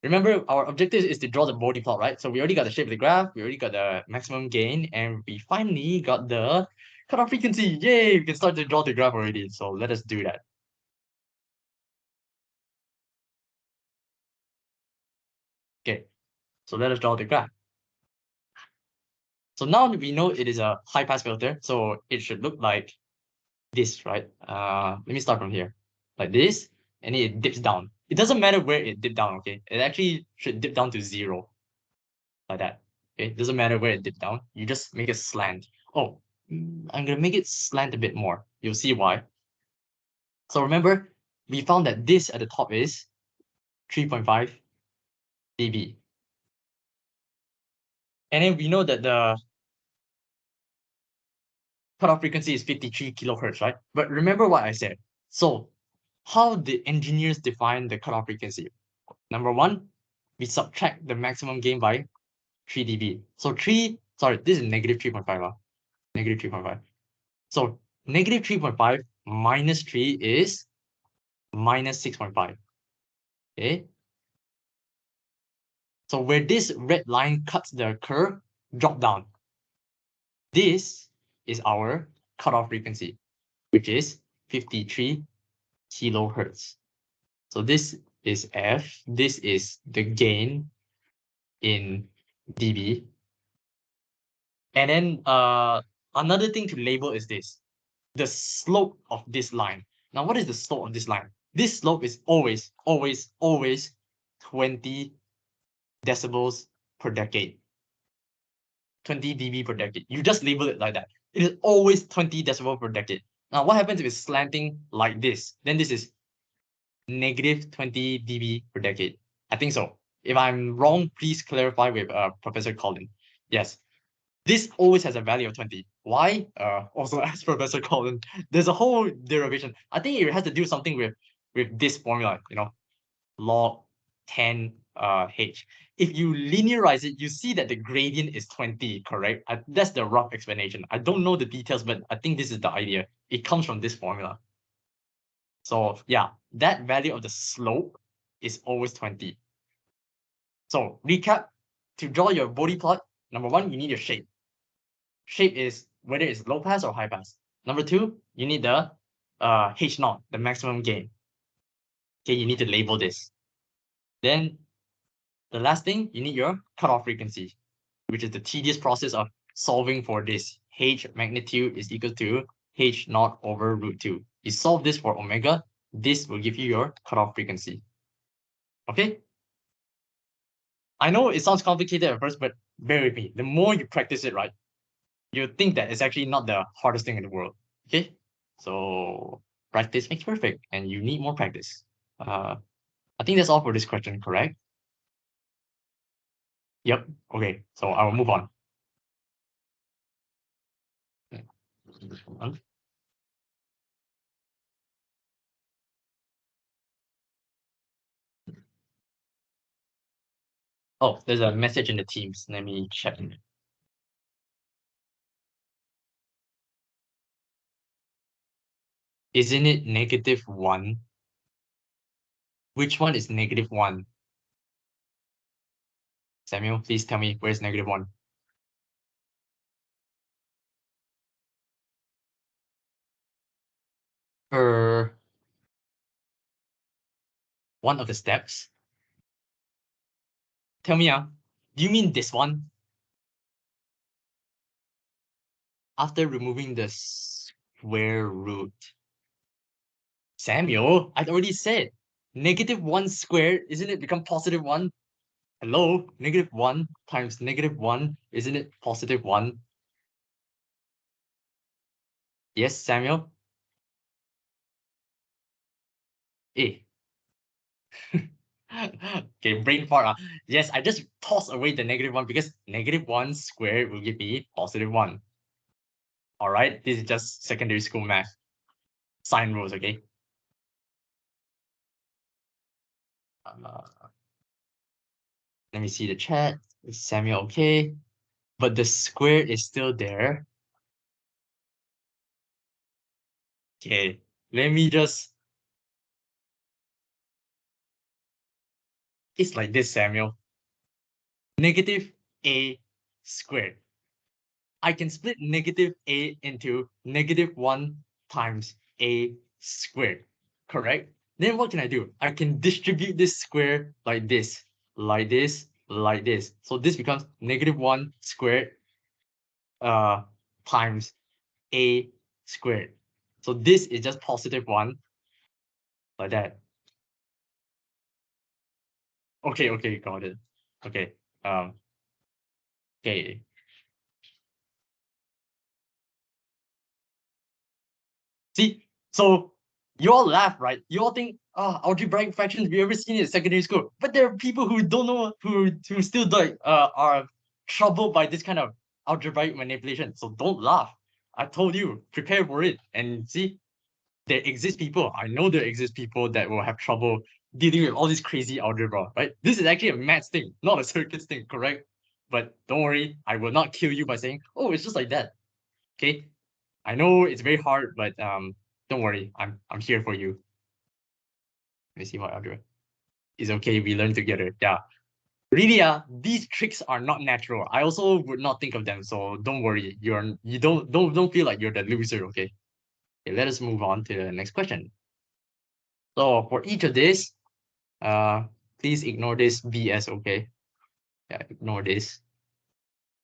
remember, our objective is to draw the Bode plot, right? So we already got the shape of the graph, we already got the maximum gain, and we finally got the cutoff frequency. Yay! We can start to draw the graph already. So let us do that. Okay, so let us draw the graph. So now we know it is a high pass filter, so it should look like this, right? Let me start from here, like this, and it dips down. It doesn't matter where it dipped down, okay? It actually should dip down to 0, like that. Okay, it doesn't matter where it dipped down. You just make it slant. Oh, I'm gonna make it slant a bit more. You'll see why. So remember, we found that this at the top is 3.5 dB. And then we know that the cutoff frequency is 53 kilohertz, right? But remember what I said. So how did engineers define the cutoff frequency? Number one, we subtract the maximum gain by 3 dB. So this is negative 3.5. Negative 3.5. So negative 3.5 minus 3 is minus 6.5. Okay. So where this red line cuts the curve, drop down. This is our cutoff frequency, which is 53 kilohertz. So this is F. This is the gain in dB. And then another thing to label is this, the slope of this line. Now, what is the slope of this line? This slope is always, always, always 20 decibels per decade. 20 dB per decade. You just label it like that. It is always 20 decibels per decade. Now, what happens if it's slanting like this? Then this is negative 20 dB per decade. I think so. If I'm wrong, please clarify with Professor Colin. Yes, this always has a value of 20. Why? Also ask Professor Colin. There's a whole derivation. I think it has to do something with this formula, log 10 h. If you linearize it, you see that the gradient is 20, correct? That's the rough explanation. I don't know the details, but I think this is the idea. It comes from this formula. So yeah, that value of the slope is always 20. So recap, to draw your Bode plot, number one, you need your shape. Shape is whether it's low pass or high pass. Number two, you need the H naught, the maximum gain. Okay, you need to label this. Then the last thing, you need your cutoff frequency, which is the tedious process of solving for this. H magnitude is equal to H naught over root 2. You solve this for omega, this will give you your cutoff frequency. Okay? I know it sounds complicated at first, but bear with me. The more you practice it, right, you think that it's actually not the hardest thing in the world. Okay? So practice makes perfect, and you need more practice. I think that's all for this question, correct? Yep. Okay, so I will move on. Oh, there's a message in the Teams. Let me check. Isn't it -1? Which one is -1? Samuel, please tell me where's -1. For one of the steps. Tell me, do you mean this one? After removing the square root. Samuel, I already said -1 squared, isn't it become +1? Hello, -1 times -1, isn't it +1? Yes, Samuel? Eh. Okay, brain fart. Yes, I just toss away the -1 because -1 squared will give me +1. All right, this is just secondary school math. Sign rules, okay? Uh, let me see the chat. Is Samuel okay? But the square is still there. Okay, let me just. It's like this, Samuel. -a squared. I can split -a into -1 times a squared, correct? Then what can I do? I can distribute this square like this, like this, like this. So this becomes -1 squared times a squared. So this is just +1 like that. Okay, okay, got it. Okay. Okay. See, so you all laugh, right? You all think, algebraic fractions, we ever seen it in secondary school. But there are people who don't know, who still like are troubled by this kind of algebraic manipulation. So don't laugh. I told you, prepare for it. And see, there exist people. I know there exist people that will have trouble dealing with all this crazy algebra, right? This is actually a maths thing, not a circuits thing, correct? But don't worry, I will not kill you by saying, oh, it's just like that. Okay? I know it's very hard, but don't worry, I'm here for you. Let me see what I'll do. It's okay, we learn together. Yeah. Really, these tricks are not natural. I also would not think of them, so don't worry. You don't feel like you're the loser, okay? Okay, let us move on to the next question. So for each of this, please ignore this BS, okay? Yeah, ignore this.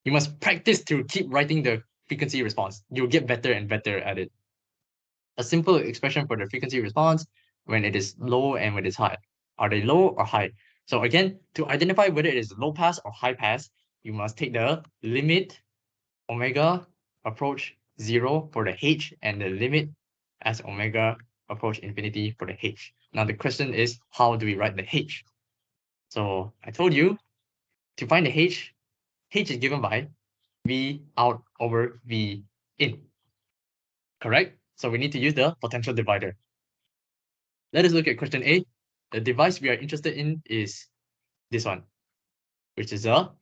You must practice to keep writing the frequency response. You'll get better and better at it. A simple expression for the frequency response when it is low and when it's high. Are they low or high? So again, to identify whether it is low pass or high pass, you must take the limit omega approach 0 for the h and the limit as omega approach infinity for the h. Now the question is, how do we write the h? So I told you to find the h is given by V out over V in, correct? So we need to use the potential divider. Let us look at question A. The device we are interested in is this one, which is a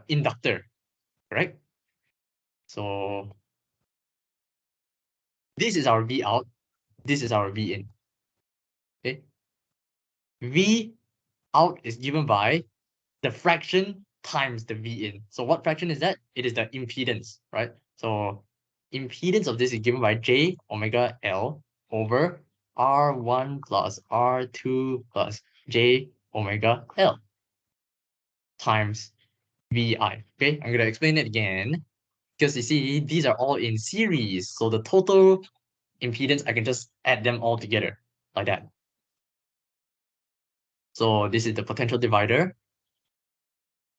inductor, correct? So this is our V out, this is our V in. Okay. V out is given by the fraction times the V in. So what fraction is that? It is the impedance, right? So impedance of this is given by J omega L over R1 plus R2 plus J omega L times VI. Okay, I'm gonna explain it again because you see these are all in series. So the total impedance, I can just add them all together like that. So this is the potential divider.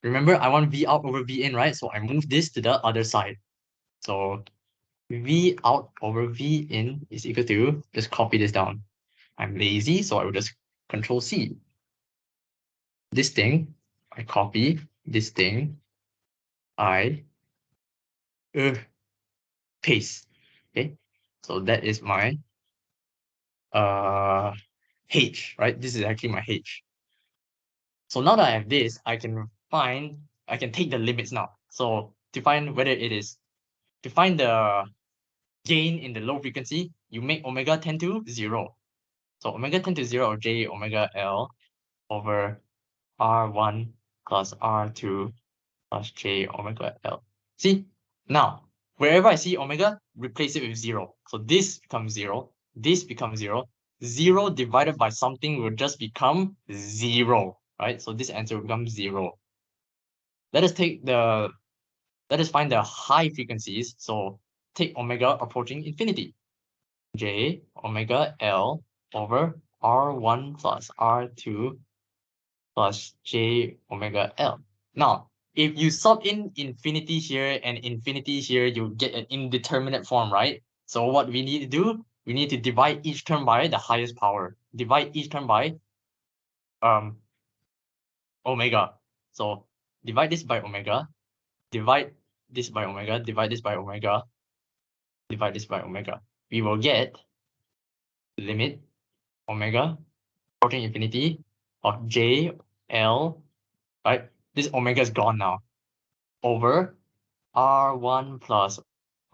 Remember, I want V out over V in, right? So I move this to the other side. So V out over V in is equal to, just copy this down. I'm lazy, so I will just Control C. This thing, I copy. This thing, I paste. Okay, so that is my h, right? This is actually my h. So now that I have this, I can take the limits now. So to find whether it is, to find the gain in the low frequency, you make omega tend to 0. So omega tend to 0 or J omega L over R1 plus R2 plus J omega L. See, now, wherever I see omega, replace it with 0. So this becomes 0, this becomes 0. 0 divided by something will just become 0, right? So this answer becomes 0. Let us find the high frequencies. So take omega approaching infinity. j omega L over R1 plus R2 plus j omega L. Now, if you sub in infinity here and infinity here, you get an indeterminate form, right? So what we need to do, we need to divide each term by the highest power. Divide each term by omega. So divide this by omega, divide this by omega, divide this by omega, divide this by omega. We will get limit omega approaching infinity of j L, right? This omega is gone now, over R1 plus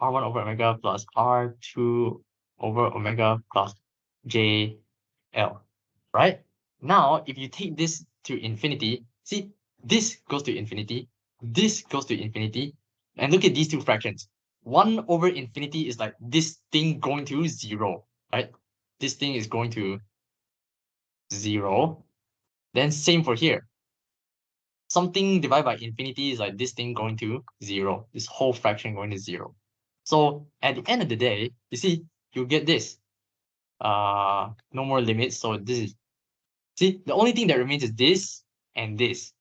R1 over omega plus R2 over omega plus JL, right? Now, if you take this to infinity, see, this goes to infinity, this goes to infinity, and look at these two fractions. 1 over infinity is like this thing going to 0, right? This thing is going to 0. Then same for here. Something divided by infinity is like this thing going to 0, this whole fraction going to 0. So at the end of the day, you see, you get this. No more limits. So this is, see, the only thing that remains is this and this.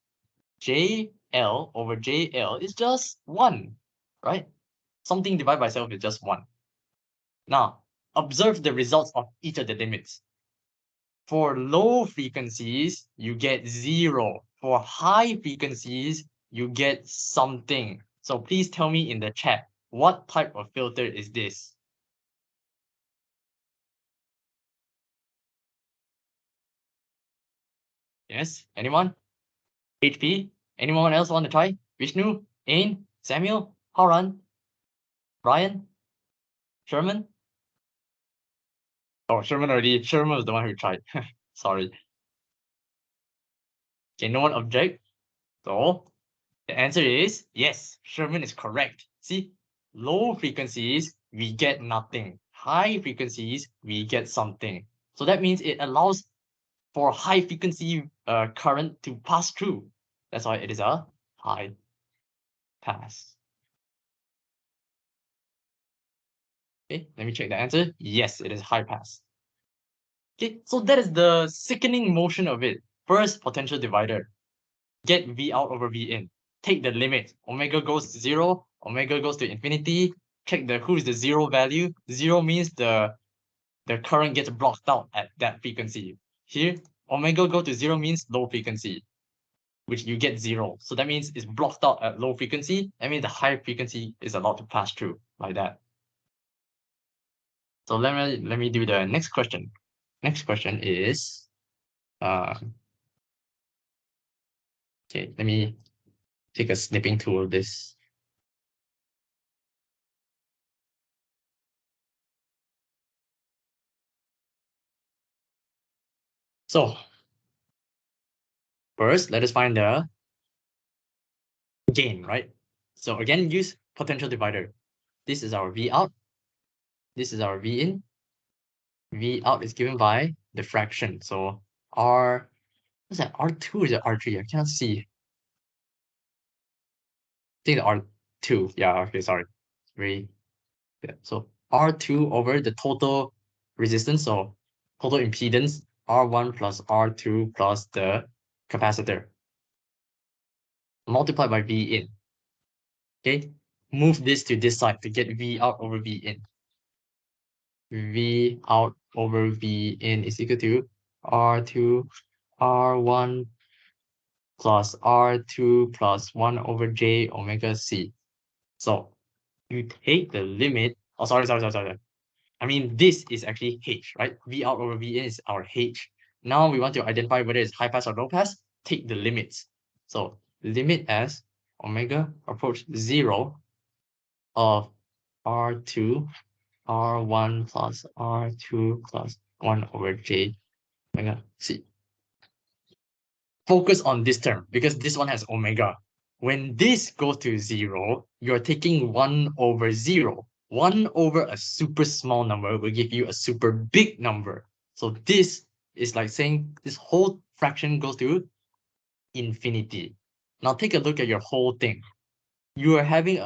JL over JL is just 1, right? Something divided by itself is just 1. Now, observe the results of each of the limits. For low frequencies, you get 0. For high frequencies, you get something. So please tell me in the chat, what type of filter is this? Yes, anyone? HP? Anyone else want to try? Vishnu? Ain? Samuel? Haran? Brian? Sherman? Oh, Sherman was the one who tried. Sorry. Okay, no one object. So the answer is yes, Sherman is correct. See, low frequencies, we get nothing. High frequencies, we get something. So that means it allows for high frequency current to pass through. That's why it is a high pass. Okay, let me check the answer. Yes, it is high pass. Okay, so that is the sickening motion of it. First potential divider. Get V out over V in. Take the limit. Omega goes to 0, omega goes to infinity. Check who is the 0 value. 0 means the current gets blocked out at that frequency. Here, omega go to 0 means low frequency, which you get 0. So that means it's blocked out at low frequency. That means the high frequency is allowed to pass through like that. So let me do the next question. Next question is okay, let me take a snipping tool of this. So first, let us find the gain, right? So again, use potential divider. This is our V out. This is our V in. V out is given by the fraction. So R, what's that? R2 or is it R3? I cannot see. I think the R2. Yeah, okay, sorry. Very good. So R2 over the total resistance, so total impedance, R1 plus R2 plus the capacitor. Multiplied by V in. Okay, move this to this side to get V out over V in. V out over V in is equal to R2 R1 plus R2 plus 1 over J omega C. So you take the limit. Oh, sorry. I mean, this is actually H, right? V out over V in is our H. Now we want to identify whether it's high pass or low pass. Take the limits. So limit as omega approach 0 of R2 R1 plus R2 plus 1 over J omega C. Focus on this term because this one has omega. When this goes to 0, you're taking 1 over 0. 1 over a super small number will give you a super big number. So this is like saying this whole fraction goes to infinity. Now take a look at your whole thing. You are having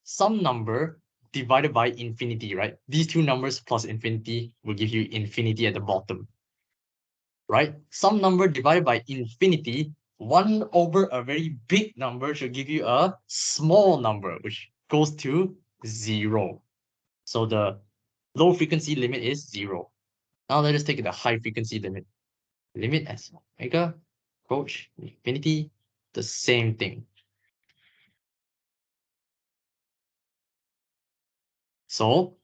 some number divided by infinity, right? These two numbers plus infinity will give you infinity at the bottom, right? Some number divided by infinity, 1 over a very big number should give you a small number, which goes to 0. So the low frequency limit is 0. Now let us take the high frequency limit. Limit as omega approach infinity, the same thing. So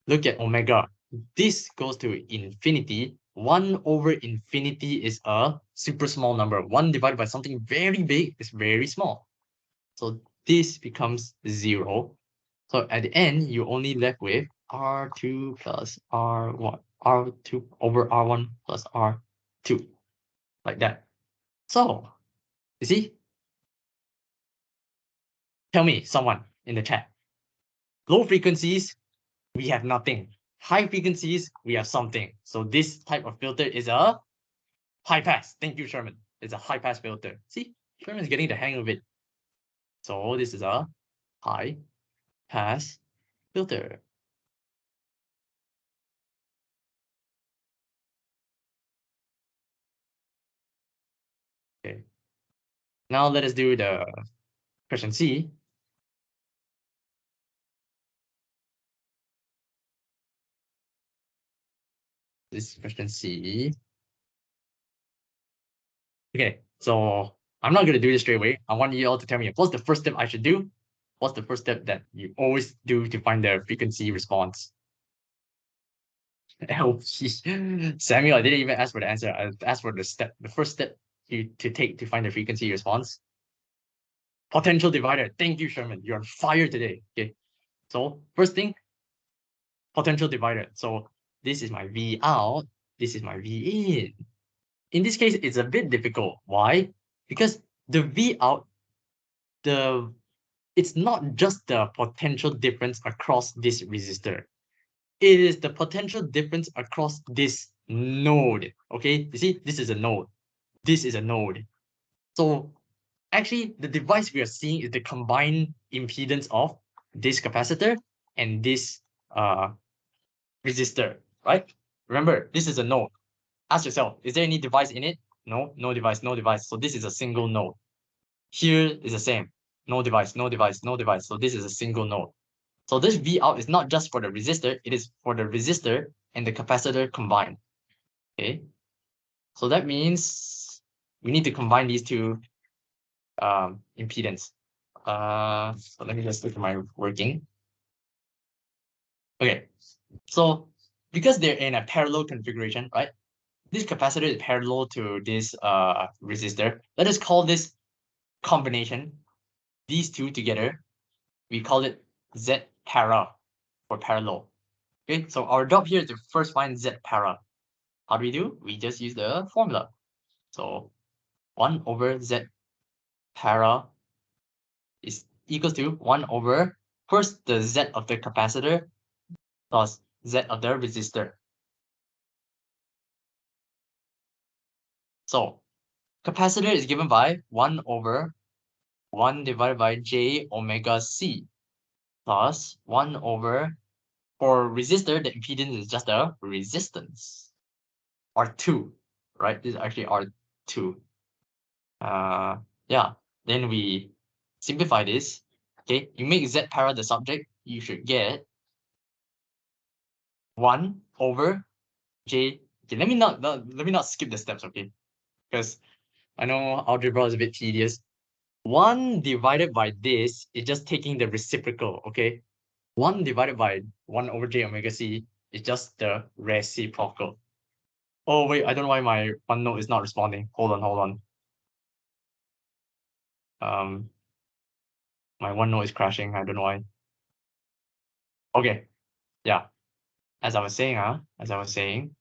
look at omega. This goes to infinity. 1 over infinity is a super small number. 1 divided by something very big is very small. So this becomes 0. So at the end, you're only left with R2 plus R1, R2 over R1 plus R2, like that. So, you see? Tell me, someone in the chat. Low frequencies, we have nothing. High frequencies, we have something. So this type of filter is a high pass. Thank you, Sherman. It's a high pass filter. See, Sherman's getting the hang of it. So this is a high pass filter. Okay. Now let us do the question C. This is question C. Okay, so I'm not gonna do this straight away. I want you all to tell me what's the first step I should do. What's the first step that you always do to find the frequency response? LP. Samuel, I didn't even ask for the answer. I asked for the first step to take to find the frequency response. Potential divider. Thank you, Sherman. You're on fire today. Okay. So first thing, potential divider. So this is my V out. This is my V in. In this case, it's a bit difficult. Why? Because the V out, it's not just the potential difference across this resistor. It is the potential difference across this node. Okay, you see, this is a node. This is a node. So actually, the device we are seeing is the combined impedance of this capacitor and this resistor, right? Remember, this is a node. Ask yourself, is there any device in it? No, no device, no device. So this is a single node. Here is the same. No device, no device, no device. So this is a single node. So this V out is not just for the resistor, it is for the resistor and the capacitor combined. Okay. So that means we need to combine these two impedance. So let me just look at my working. Okay. So because they're in a parallel configuration, right? This capacitor is parallel to this resistor. Let us call this combination, these two together, we call it Z para for parallel. Okay, so our job here is to first find Z para. How do we do? We just use the formula. So 1 over Z para is equals to 1 over first the Z of the capacitor plus Z of the resistor. So capacitor is given by 1 over 1 divided by J omega C plus 1 over, for resistor, the impedance is just a resistance. R2, right? This is actually R2. Yeah, then we simplify this. Okay, you make Z para the subject, you should get 1 over J. Okay, let me not skip the steps, okay? Because I know algebra is a bit tedious. 1 divided by this is just taking the reciprocal, okay? 1 divided by 1 over J omega C is just the reciprocal. Oh wait, I don't know why my OneNote is not responding. Hold on. My OneNote is crashing. I don't know why. Okay, yeah. As I was saying,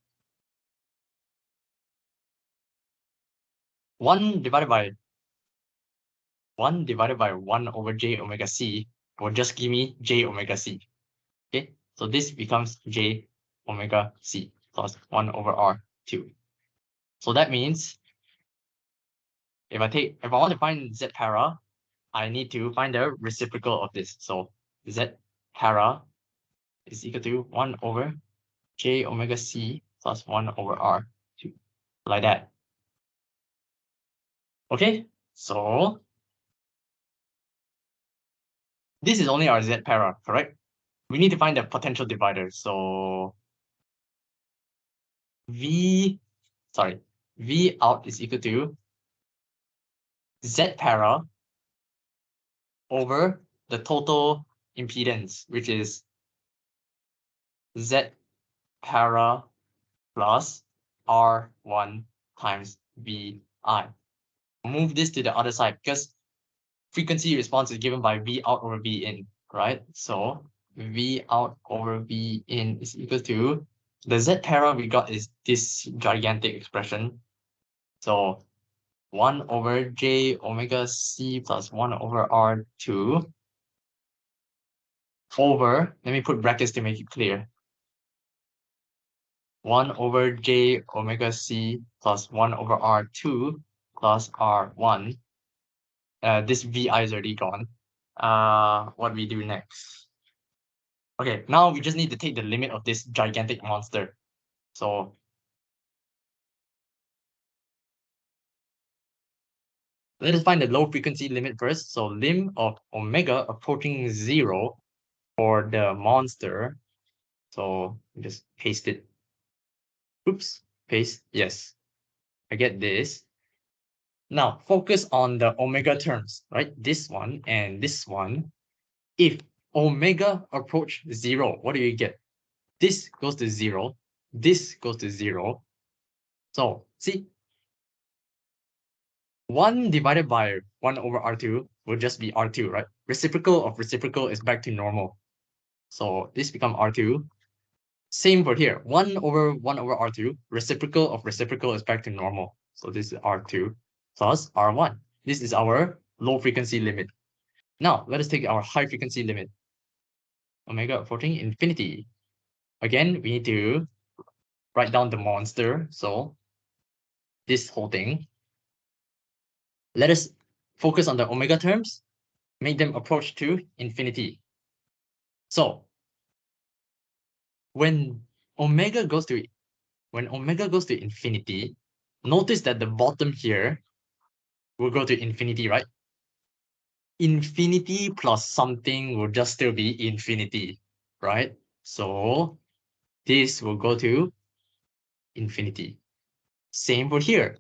1 divided by 1 over J omega C will just give me J omega C. Okay, so this becomes J omega C plus 1 over R2. So that means if I want to find Z para, I need to find the reciprocal of this. So Z para is equal to 1 over j omega c plus 1 over r2, like that. Okay, so this is only our z para, correct? We need to find the potential divider. So V out is equal to Z para over the total impedance, which is Z para plus R1 times VI. Move this to the other side because frequency response is given by V out over V in, right? So V out over V in is equal to the Z para we got is this gigantic expression. So 1 over j omega c plus 1 over r2 over, let me put brackets to make it clear, 1 over j omega c plus 1 over r2 plus r1. This vi is already gone. What we do next? Okay, now we just need to take the limit of this gigantic monster. So let us find the low frequency limit first. So lim of omega approaching 0 for the monster. So just paste it. Oops, paste, yes. I get this. Now focus on the omega terms, right? This one and this one. If omega approach 0, what do you get? This goes to 0. This goes to 0. So see, 1 divided by 1 over R2 will just be R2, right? Reciprocal of reciprocal is back to normal. So this becomes R2. Same for here. 1 over R2, reciprocal of reciprocal is back to normal. So this is R2 plus R1. This is our low frequency limit. Now let us take our high frequency limit. Omega approaching infinity. Again, we need to write down the monster. So this whole thing. Let us focus on the omega terms, make them approach to infinity. So when omega goes to infinity, notice that the bottom here will go to infinity, right? Infinity plus something will just still be infinity, right? So this will go to infinity. Same for here.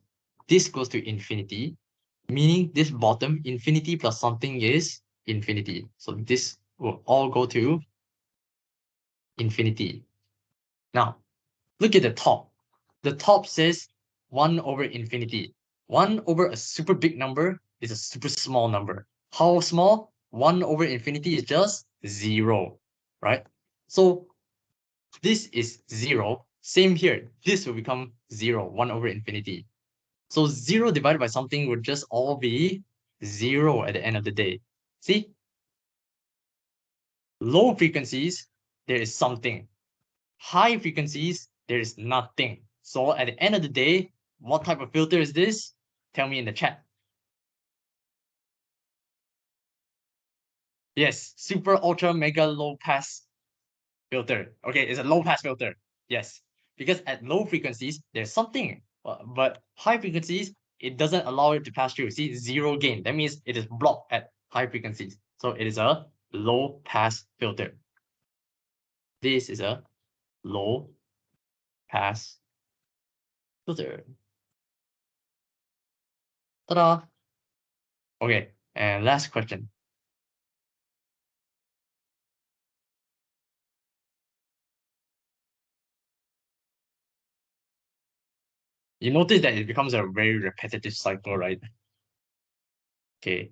This goes to infinity, meaning this bottom infinity plus something is infinity. So this will all go to infinity. Now, look at the top. The top says 1 over infinity. 1 over a super big number is a super small number. How small? 1 over infinity is just 0, right? So this is 0. Same here. This will become 0, 1 over infinity. So 0 divided by something would just all be 0 at the end of the day. See? Low frequencies, there is something. High frequencies, there is nothing. So at the end of the day, what type of filter is this? Tell me in the chat. Yes, super ultra mega low pass filter. Okay, it's a low pass filter. Yes, because at low frequencies, there's something. But high frequencies, it doesn't allow it to pass through. See, 0 gain. That means it is blocked at high frequencies. So it is a low pass filter. This is a low pass filter. Ta-da! Okay, and last question. You notice that it becomes a very repetitive cycle, right? Okay,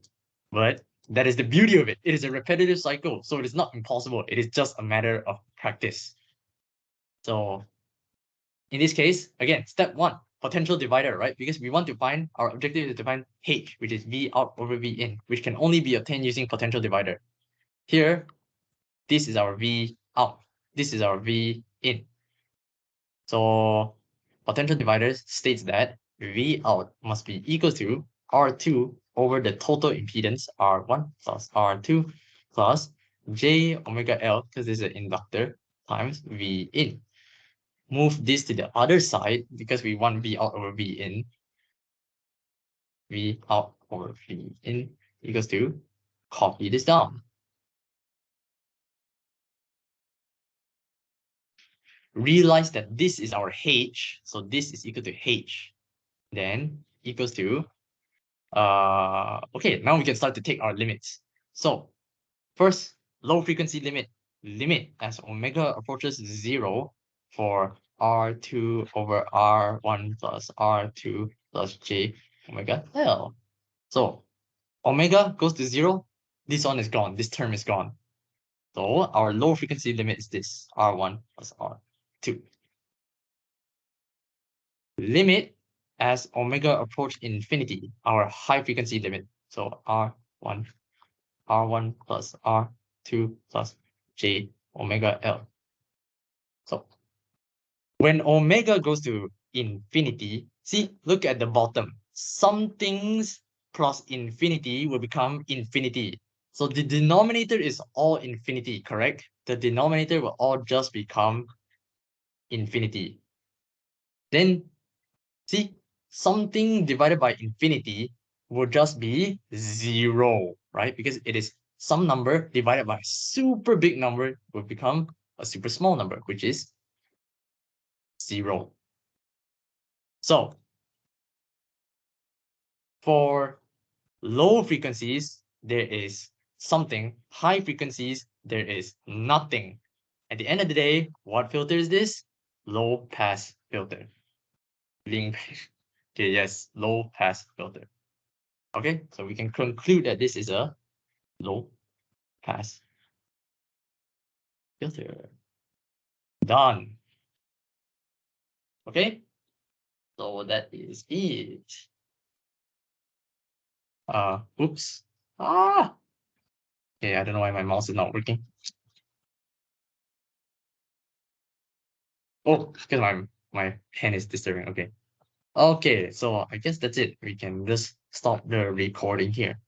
but that is the beauty of it. It is a repetitive cycle, so it is not impossible. It is just a matter of practice. So in this case, again, step 1, potential divider, right? Because we want to find, our objective is to find H, which is V out over V in, which can only be obtained using potential divider. Here, this is our V out. This is our V in. So potential divider states that V out must be equal to R2 over the total impedance R1 plus R2 plus J omega L, because this is an inductor, times V in. Move this to the other side because we want V out over V in. V out over V in equals to, copy this down. Realize that this is our H, so this is equal to H. Then equals to, okay, now we can start to take our limits. So first, low frequency limit as omega approaches 0 for R2 over R1 plus R2 plus J omega L. So omega goes to 0, this one is gone, this term is gone. So our low frequency limit is this, R1 plus R2. Limit as omega approach infinity, our high frequency limit. So R1 plus R2 plus J omega L. So when omega goes to infinity, see, look at the bottom. Some things plus infinity will become infinity. So the denominator is all infinity, correct? The denominator will all just become infinity. Then, see, something divided by infinity will just be 0, right? Because it is some number divided by a super big number will become a super small number, which is 0. So for low frequencies, there is something. High frequencies, there is nothing. At the end of the day, what filter is this? Low pass filter. Okay, yes, low pass filter. Okay, so we can conclude that this is a low pass filter. Done. Okay, so that is it. Oops. Okay, I don't know why my mouse is not working. Oh, because my hand is disturbing. Okay. Okay, so I guess that's it. We can just stop the recording here.